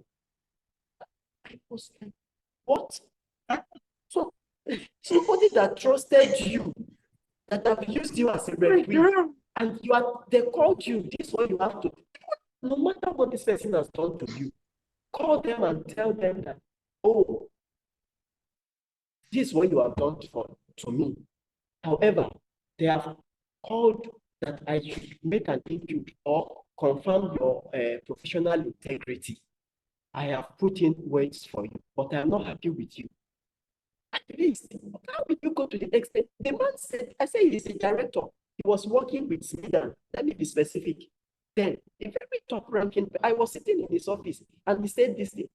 I was like, what? So somebody that trusted you, that have used you as a referee, and they called you, this one you have to, no matter what this person has done to you, call them and tell them that, oh, this is what you have done to me. However, they have called that I should make an impute or confirm your professional integrity. I have put in words for you, but I am not happy with you. At least, how will you go to the extent? The man said, I said he's a director. He was working with Sweden. Let me be specific. Then, a very top ranking, I was sitting in his office and he said this thing.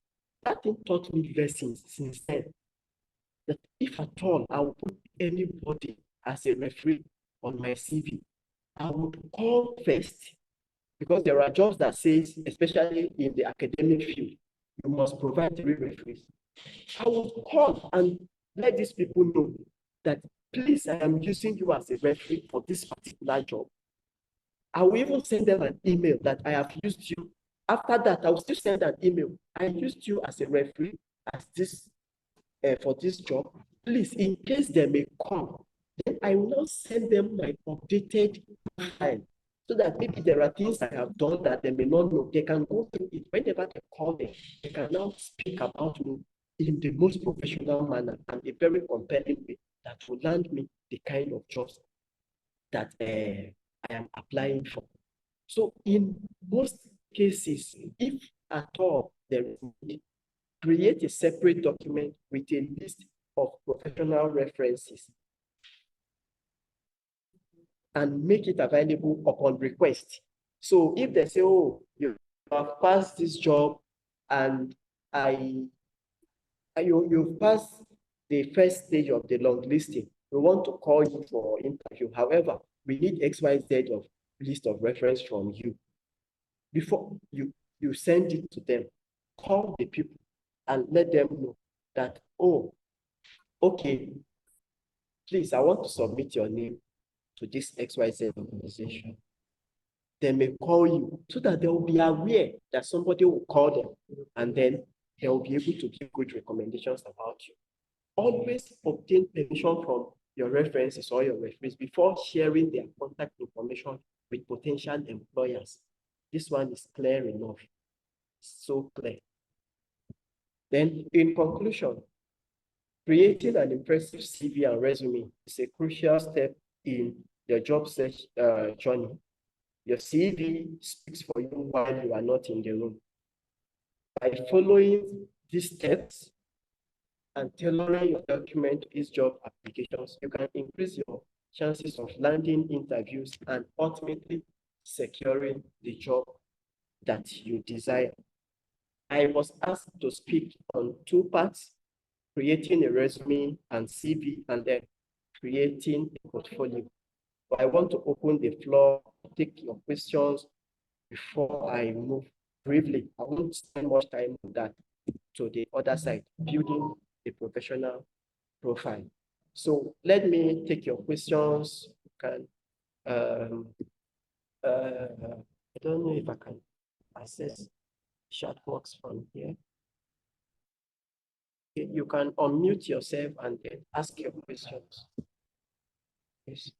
That thing taught me lessons since then. That if at all I would put anybody as a referee on my CV, I would call first, because there are jobs that says, especially in the academic field, you must provide 3 referees. I would call and let these people know that please, I am using you as a referee for this particular job. I will even send them an email that I have used you. After that, I will still send an email. I used you as a referee as this for this job. Please, in case they may come, then I will now send them my updated file so that maybe there are things I have done that they may not know. They can go through it. Whenever they call me, they can now speak about me in the most professional manner and a very compelling way that will land me the kind of jobs that I am applying for. So in most cases, if at all there is need, create a separate document with a list of professional references and make it available upon request. So if they say, oh, you have passed this job and you've passed the first stage of the long listing, we want to call you for interview. However, we need XYZ of list of reference from you. Before you send it to them, call the people and let them know that, oh, okay, please, I want to submit your name to this XYZ organization. They may call you so that they will be aware that somebody will call them and then they will be able to give good recommendations about you. Always obtain permission from your references or your referees before sharing their contact information with potential employers. This one is clear enough, so clear. Then in conclusion, creating an impressive CV and resume is a crucial step in your job search journey. Your CV speaks for you while you are not in the room. By following these steps and tailoring your document to each job applications, you can increase your chances of landing interviews and ultimately securing the job that you desire. I was asked to speak on 2 parts: creating a resume and CV, and then creating a portfolio. But I want to open the floor to take your questions before I move briefly. I won't spend much time on that, to the other side, building a professional profile. So let me take your questions. You can, I don't know if I can access chat box from here. You can unmute yourself and then ask your questions. Yes.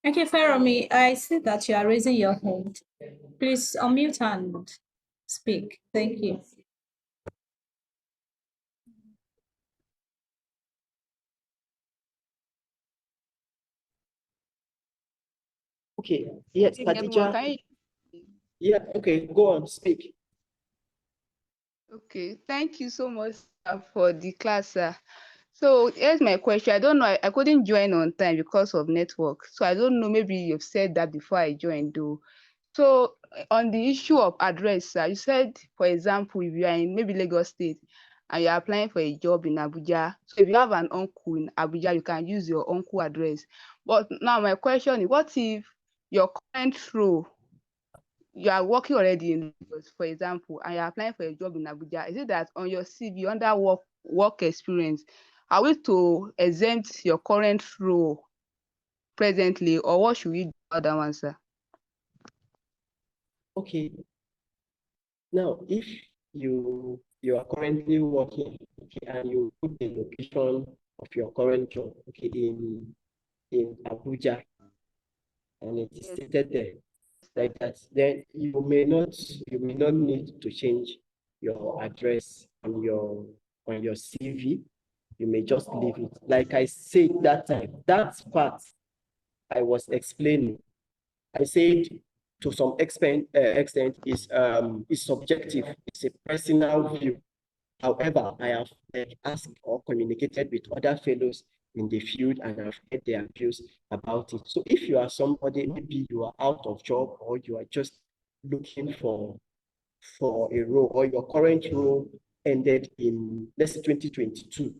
Okay, Feromi, I see that you are raising your hand. Please unmute and speak. Thank you. Okay, yes, Khadija. Yeah, okay, go on, speak. Okay, thank you so much for the class, sir. So here's my question. I don't know, I couldn't join on time because of network. So I don't know, maybe you've said that before I joined though. So on the issue of address, sir, you said, for example, if you are in maybe Lagos State and you're applying for a job in Abuja. So if you have an uncle in Abuja, you can use your uncle address. But now my question is, what if your current role, you are working already in Lagos, for example, and you're applying for a job in Abuja? Is it that on your CV, under work experience, are we to exempt your current role presently, or what should we do about that one, sir? Okay. Now, if you are currently working, okay, and you put the location of your current job, okay, in Abuja, and it is Yes, stated there sir. like that, then you may not need to change your address on your CV. You may just leave it. Like I said that time, that part I was explaining, I said to some extent is subjective. It's a personal view. However, I have asked or communicated with other fellows in the field, and I've heard their views about it. So if you are somebody, maybe you are out of job, or you are just looking for a role, or your current role ended in, let's say, 2022,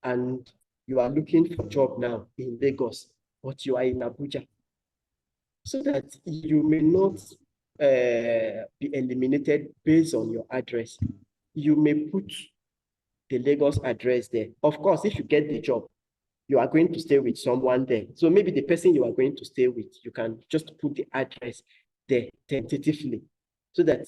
and you are looking for a job now in Lagos, but you are in Abuja, so that you may not be eliminated based on your address. You may put the Lagos address there. Of course, if you get the job, you are going to stay with someone there. So maybe the person you are going to stay with, you can just put the address there tentatively, so that,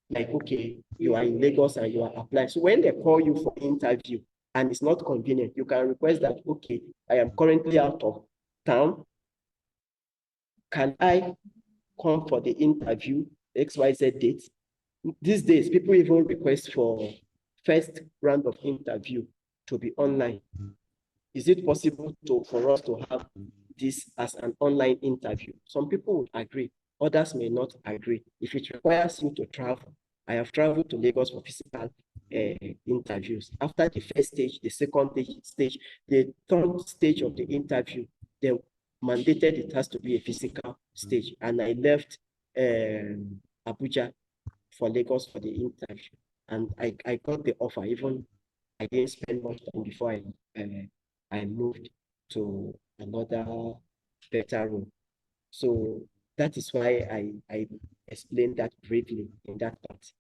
like, okay, you are in Lagos and you are applying. So when they call you for interview and it's not convenient, you can request that, okay, I am currently out of town. Can I come for the interview XYZ date? These days, people even request for first round of interview to be online. Is it possible for us to have this as an online interview? Some people would agree, others may not agree. If it requires you to travel, I have traveled to Lagos for physical interviews. After the first stage, the second stage, the third stage of the interview, they mandated it has to be a physical stage, and I left Abuja for Lagos for the interview, and I got the offer. Even I didn't spend much time before I moved to another better role. So that is why I explained that briefly in that part.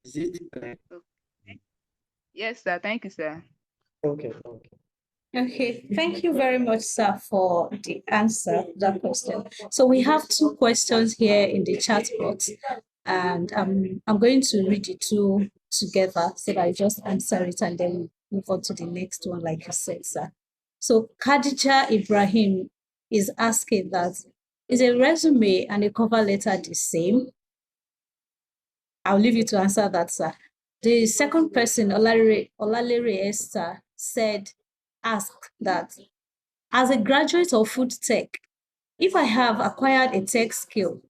Is it clear? Yes, sir. Thank you, sir. Okay, okay. Okay, thank you very much, sir, for the answer to that question. So we have two questions here in the chat box, and I'm going to read the two together so that I just answer it and then move on to the next one, like you said, sir. So Khadija Ibrahim is asking that, is a resume and a cover letter the same? I'll leave you to answer that, sir. The second person, Olalere Esther, asked that, as a graduate of food tech, if I have acquired a tech skill,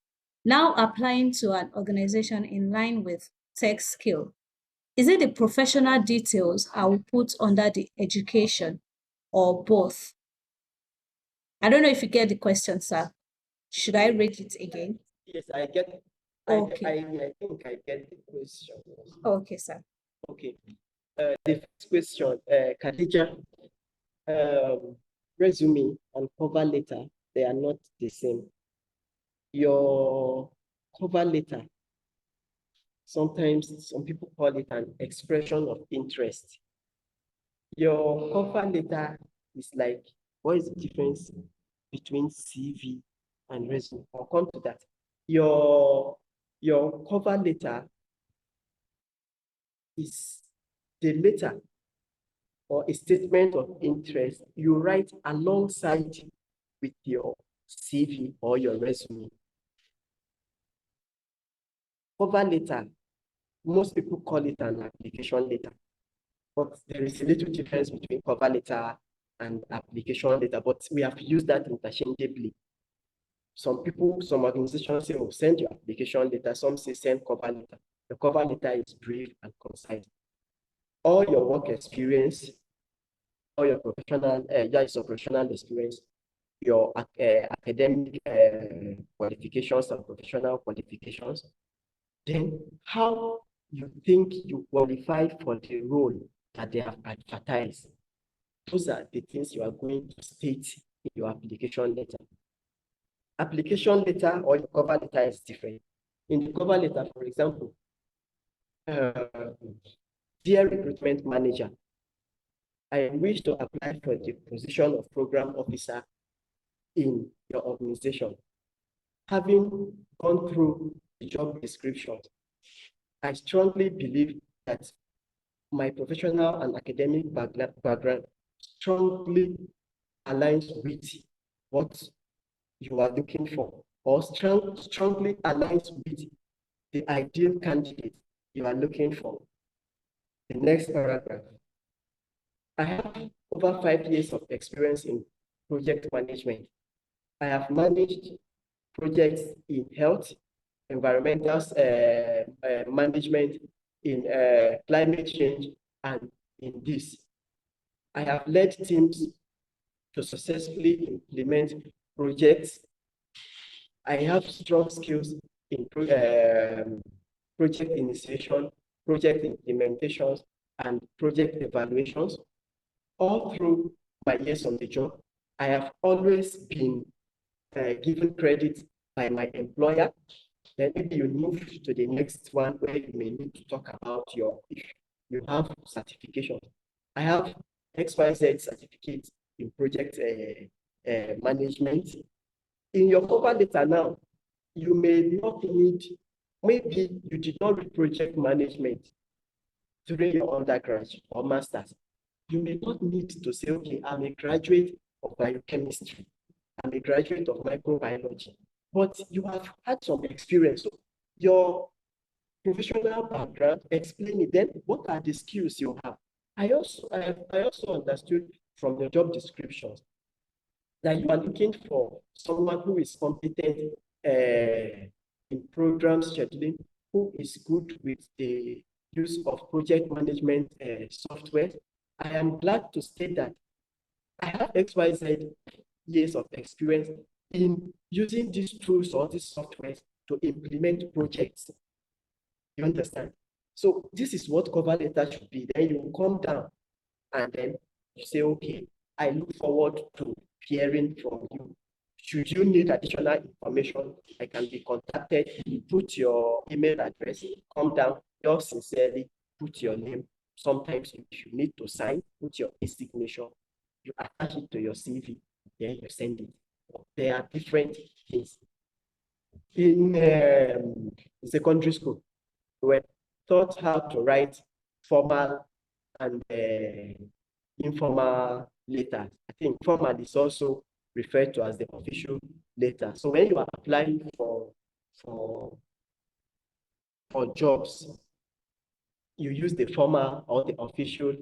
now applying to an organization in line with tech skill, is it the professional details I will put under the education, or both? I don't know if you get the question, sir. Should I read it again? Yes, I get it. Okay. I think I get the question. Okay, sir. Okay. The first question, Khadija, resume and cover letter, they are not the same. Your cover letter, sometimes some people call it an expression of interest. Your cover letter is like, what is the difference between CV and resume? I'll come to that. Your cover letter is the letter or a statement of interest you write alongside with your CV or your resume. Cover letter, most people call it an application letter, but there is a little difference between cover letter and application letter, but we have used that interchangeably. Some people, some organizations say, oh, send your application letter. Some say send cover letter. The cover letter is brief and concise. All your work experience, all your professional, professional experience, your academic qualifications and professional qualifications, then how you think you qualify for the role that they have advertised. Those are the things you are going to state in your application letter. Application letter or your cover letter is different. In the cover letter, for example, dear recruitment manager, I wish to apply for the position of program officer in your organization. Having gone through the job description, I strongly believe that my professional and academic background strongly aligns with what you are looking for, or strongly aligns with the ideal candidate you are looking for. The next paragraph. I have over 5 years of experience in project management. I have managed projects in health, environmental management, in climate change, and in this. I have led teams to successfully implement projects. I have strong skills in project initiation, project implementations, and project evaluations. All through my years on the job, I have always been given credit by my employer. Then maybe you move to the next one where you may need to talk about if you have certification. I have XYZ certificates in project management. In your cover letter now, you may not need, maybe you did not read project management during your undergraduate or master's. You may not need to say, okay, I'm a graduate of biochemistry. I'm a graduate of microbiology. But you have had some experience. So your professional background, explain it. Then what are the skills you have? I also understood from your job descriptions that you are looking for someone who is competent in program scheduling, who is good with the use of project management software. I am glad to state that I have XYZ years of experience in using these tools or these softwares to implement projects. You understand? So this is what cover letter should be. Then you come down and then you say, okay, I look forward to hearing from you. Should you need additional information, I can be contacted. Put your email address, come down, yours sincerely, put your name. Sometimes if you need to sign, put your signature, you attach it to your CV, then you send it. There are different things. In secondary school, we were taught how to write formal and informal letters. I think formal is also referred to as the official letter. So when you are applying for jobs, you use the formal or the official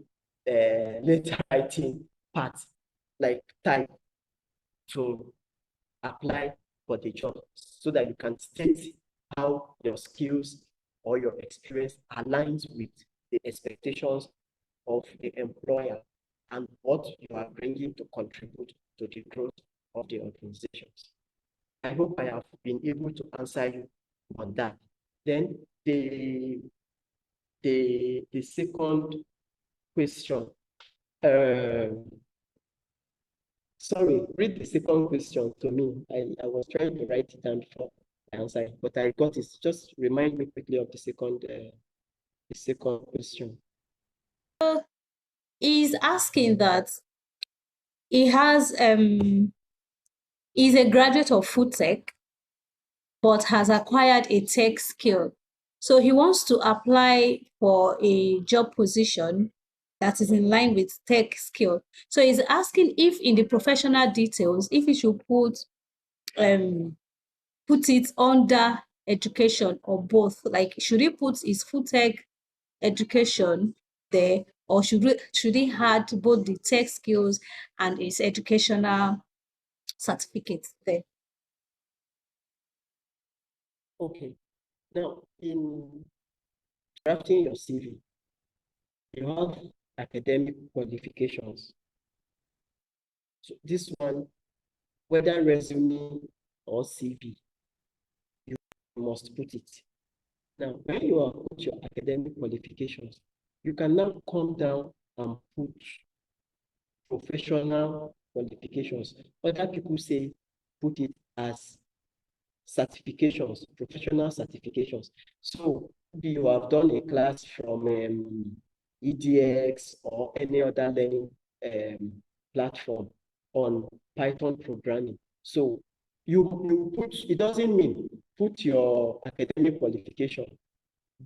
letter writing part, like type, to apply for the job, so that you can state how your skills or your experience aligns with the expectations of the employer and what you are bringing to contribute to the growth of the organizations. I hope I have been able to answer you on that. Then the second question. Sorry, read the second question to me. I was trying to write it down before I answer, but I got it. Just remind me quickly of the second question. He's asking that he has he's a graduate of food tech, but has acquired a tech skill. So he wants to apply for a job position that is in line with tech skill. So he's asking if in the professional details, if he should put it under education or both. Like, should he put his food tech education there, or should he add both the tech skills and his educational certificates there? Okay. Now, in drafting your CV, you have academic qualifications. So this one, whether resume or CV, you must put it. Now, when you have put your academic qualifications, you can now come down and put professional qualifications. Other people say put it as certifications, professional certifications. So you have done a class from EDX or any other learning platform on Python programming. So you put, it doesn't mean put your academic qualification,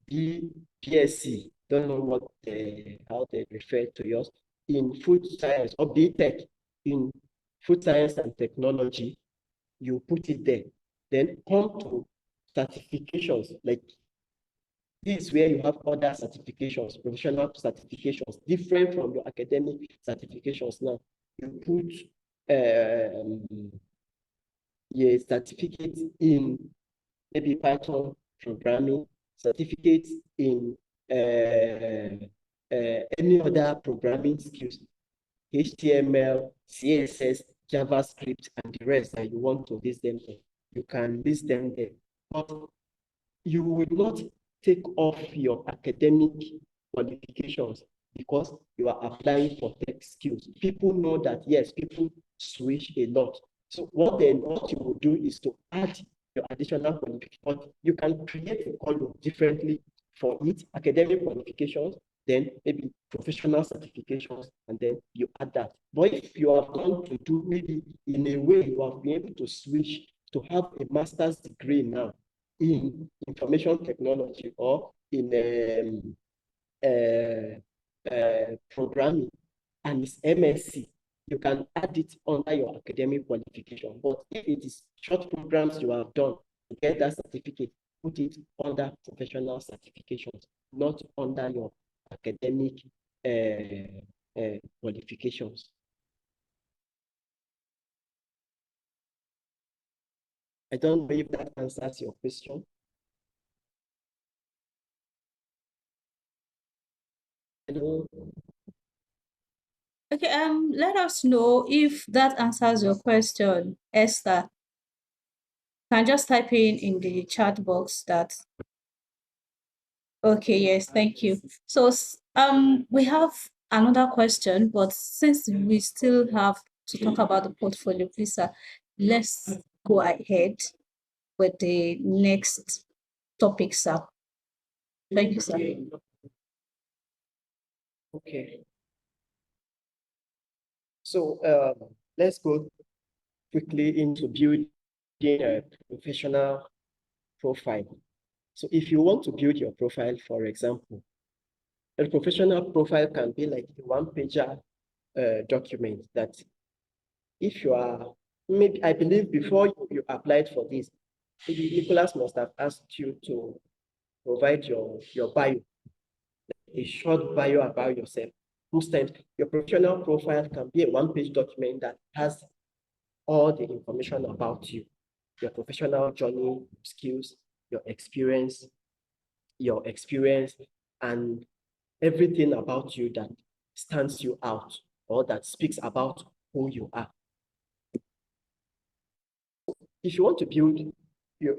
BSc, don't know what how they refer to yours, in food science, or BTech in food science and technology, you put it there. Then come to certifications, like this is where you have other certifications, professional certifications, different from your academic certifications. Now, you put a certificate in maybe Python programming, certificate in any other programming skills, HTML, CSS, JavaScript, and the rest that you want to list them there. You can list them there. But you would not take off your academic qualifications because you are applying for tech skills. People know that, yes, people switch a lot. So what you will do is to add your additional qualifications. You can create a column differently for each academic qualifications, then maybe professional certifications, and then you add that. But if you are going to do maybe in a way you have been able to switch to have a master's degree now in information technology or in programming, and it's MSc, you can add it under your academic qualification. But if it is short programs you have done to get that certificate, put it under professional certifications, not under your academic qualifications. I don't know if that answers your question. Hello. Okay, let us know if that answers your question, Esther. You can just type in the chat box that. Okay, yes, thank you. So we have another question, but since we still have to talk about the portfolio, please, let's go ahead with the next topic, sir. Thank you, sir. Okay. So let's go quickly into building a professional profile. So if you want to build your profile, for example, a professional profile can be like a one-pager document that if you are, maybe I believe before you applied for this, Nicholas must have asked you to provide your bio, a short bio about yourself. Most times, your professional profile can be a one-page document that has all the information about you, your professional journey, skills, your experience, and everything about you that stands you out or that speaks about who you are. If you want to build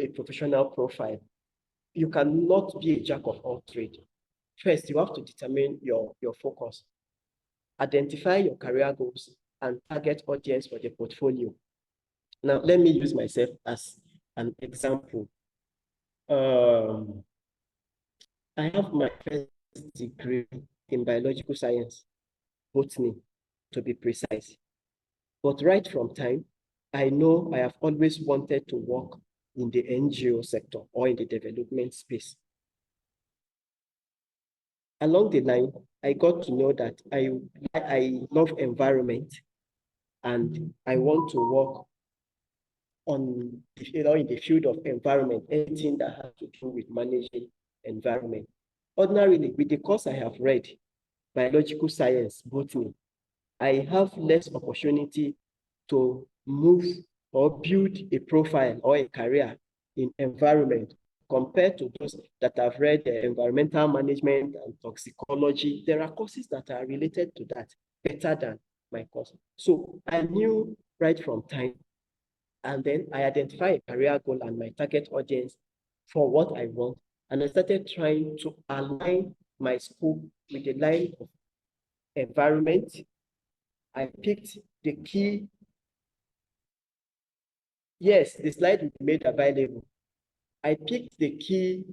a professional profile, you cannot be a jack of all trades. First, you have to determine your focus. Identify your career goals and target audience for the portfolio. Now, let me use myself as an example. I have my first degree in biological science, botany, to be precise. But right from time, I know I have always wanted to work in the NGO sector or in the development space. Along the line, I got to know that I love environment and I want to work on, in the field of environment, anything that has to do with managing environment. Ordinarily, with the course I have read, biological science, botany, I have less opportunity to move or build a profile or a career in environment compared to those that have read environmental management and toxicology. There are courses that are related to that better than my course. So I knew right from time, and then I identify a career goal and my target audience for what I want, And I started trying to align my scope with the line of environment. I picked the key. Yes, the slide will be made available. I picked the key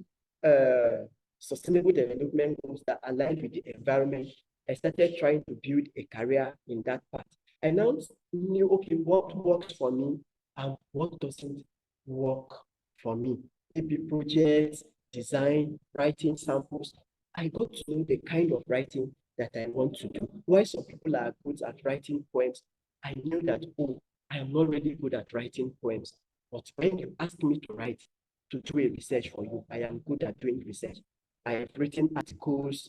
sustainable development goals that align with the environment. I started trying to build a career in that part. I now knew, okay, what works for me and what doesn't work for me. Maybe projects, design, writing samples. I got to know the kind of writing that I want to do. Why some people are good at writing poems, I knew that, oh, I am not really good at writing poems. But when you ask me to write, to do a research for you, I am good at doing research. I have written articles,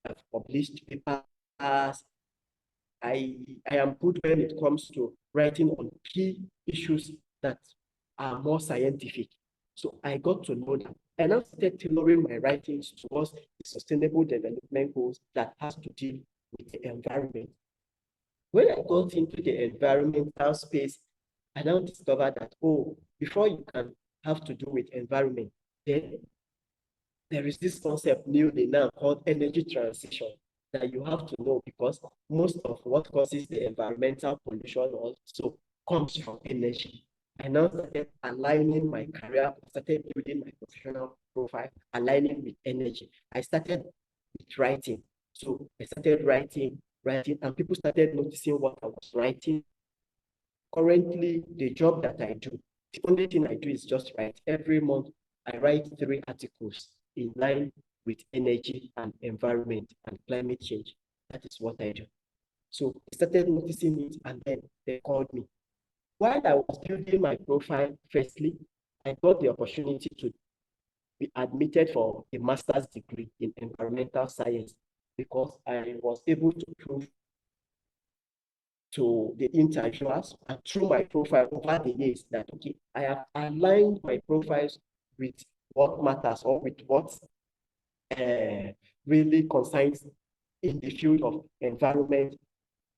I've published papers. I am good when it comes to writing on key issues that are more scientific. So I got to know that. And I started tailoring my writings towards the sustainable development goals that has to deal with the environment. When I got into the environmental space, I now discovered that, oh, before you can have to do with environment, then there is this concept newly now called energy transition that you have to know, because most of what causes the environmental pollution also comes from energy. I now started aligning my career, started building my professional profile, aligning with energy. I started with writing. So I started writing, and people started noticing what I was writing. Currently, the job that I do, the only thing I do is just write. Every month, I write 3 articles in line with energy and environment and climate change. That is what I do. So I started noticing it, and then they called me. While I was building my profile, firstly, I got the opportunity to be admitted for a master's degree in environmental science, because I was able to prove to the interviewers and through my profile over the years that, okay, I have aligned my profiles with what matters, or with what really concerns in the field of environment,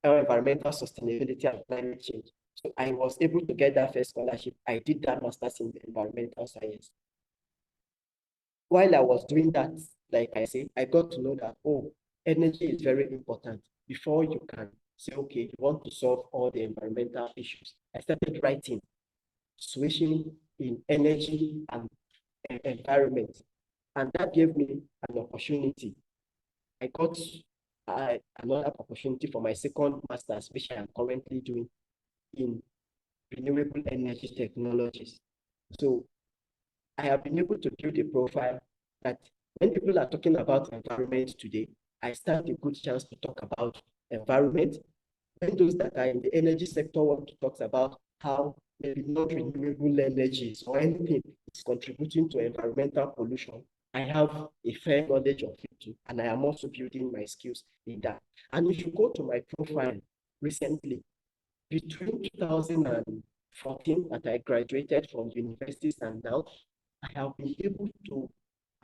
environmental sustainability and climate change. So I was able to get that first scholarship. I did that master's in environmental science. While I was doing that, like I say, I got to know that, oh, energy is very important. Before you can say, okay, you want to solve all the environmental issues, I started writing, switching in energy and environment. And that gave me an opportunity. I got another opportunity for my second master's, which I am currently doing in renewable energy technologies. So I have been able to build a profile that when people are talking about environment today, I stand a good chance to talk about environment. When those that are in the energy sector want to talk about how maybe not renewable energies or anything is contributing to environmental pollution, I have a fair knowledge of it too, and I am also building my skills in that. And if you go to my profile recently, between 2014 that I graduated from universities and now, I have been able to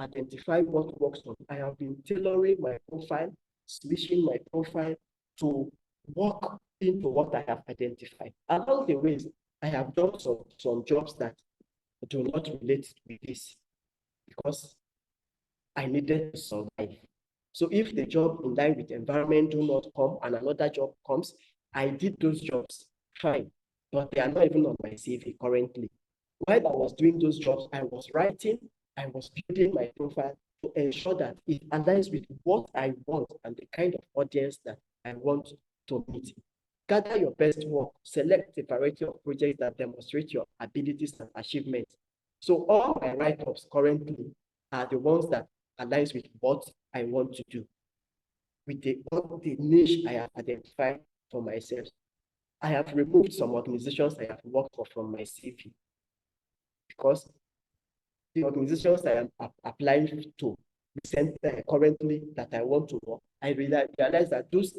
identify what works for me. I have been tailoring my profile, switching my profile to work into what I have identified. Along the ways, I have done some jobs that do not relate with this, because I needed to survive. So if the job in line with environment do not come and another job comes, I did those jobs, fine, but they are not even on my CV currently. While I was doing those jobs, I was writing, I was building my profile to ensure that it aligns with what I want and the kind of audience that I want to meet. Gather your best work, select a variety of projects that demonstrate your abilities and achievements. So all my write-ups currently are the ones that aligns with what I want to do, with the niche I have identified for myself. I have removed some organizations I have worked for from my CV, because the organizations I am applying to currently that I want to work, I realize that those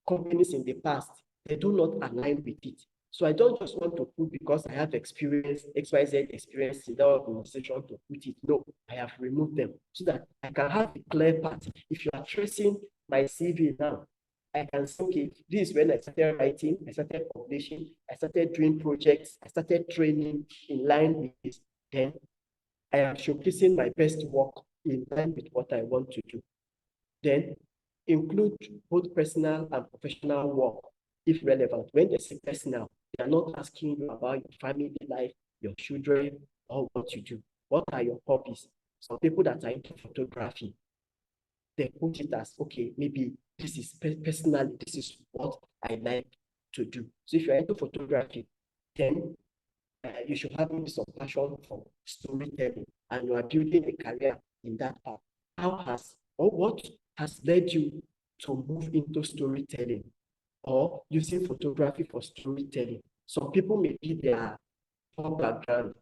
companies in the past, they do not align with it. So I don't just want to put because I have experience, XYZ experience in that organization to put it. No, I have removed them so that I can have a clear path. If you are tracing my CV now, I can say, okay, this is when I started writing, I started publishing, I started doing projects, I started training in line with this. Then I am showcasing my best work in line with what I want to do. Then include both personal and professional work if relevant. When they say personal, they are not asking you about your family life, your children, or what you do. What are your hobbies? Some people that are into photography, they put it as, okay, maybe this is personally, this is what I like to do. So if you're into photography, then you should have maybe some passion for storytelling, and you are building a career in that part. How has, or what has led you to move into storytelling or using photography for storytelling? Some people may be their poor background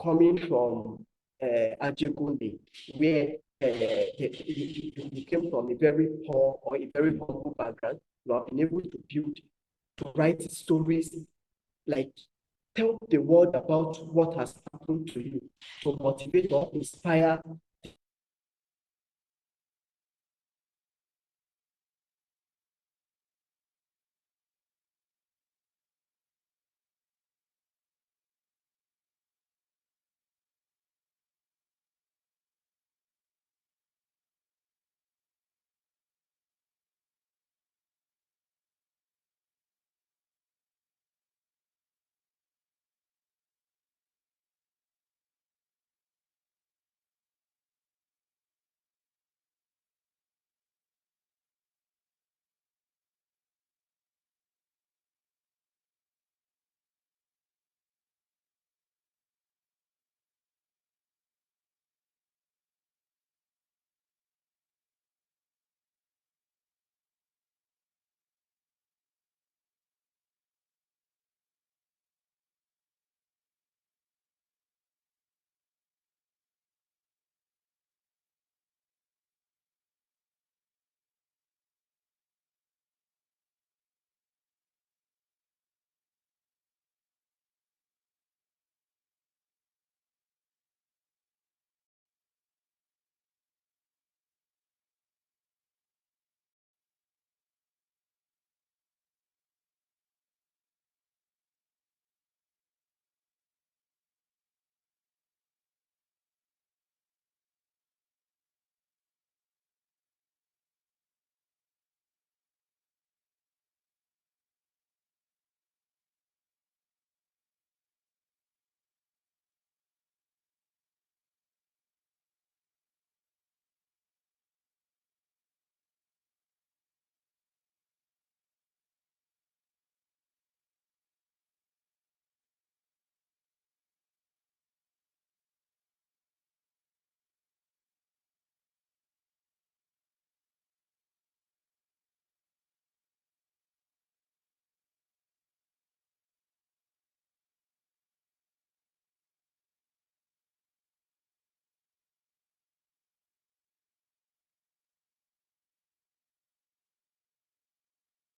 coming from Ajegunle, where you came from a very poor or a very humble background. You have been able to build, to write stories, like tell the world about what has happened to you, to motivate or inspire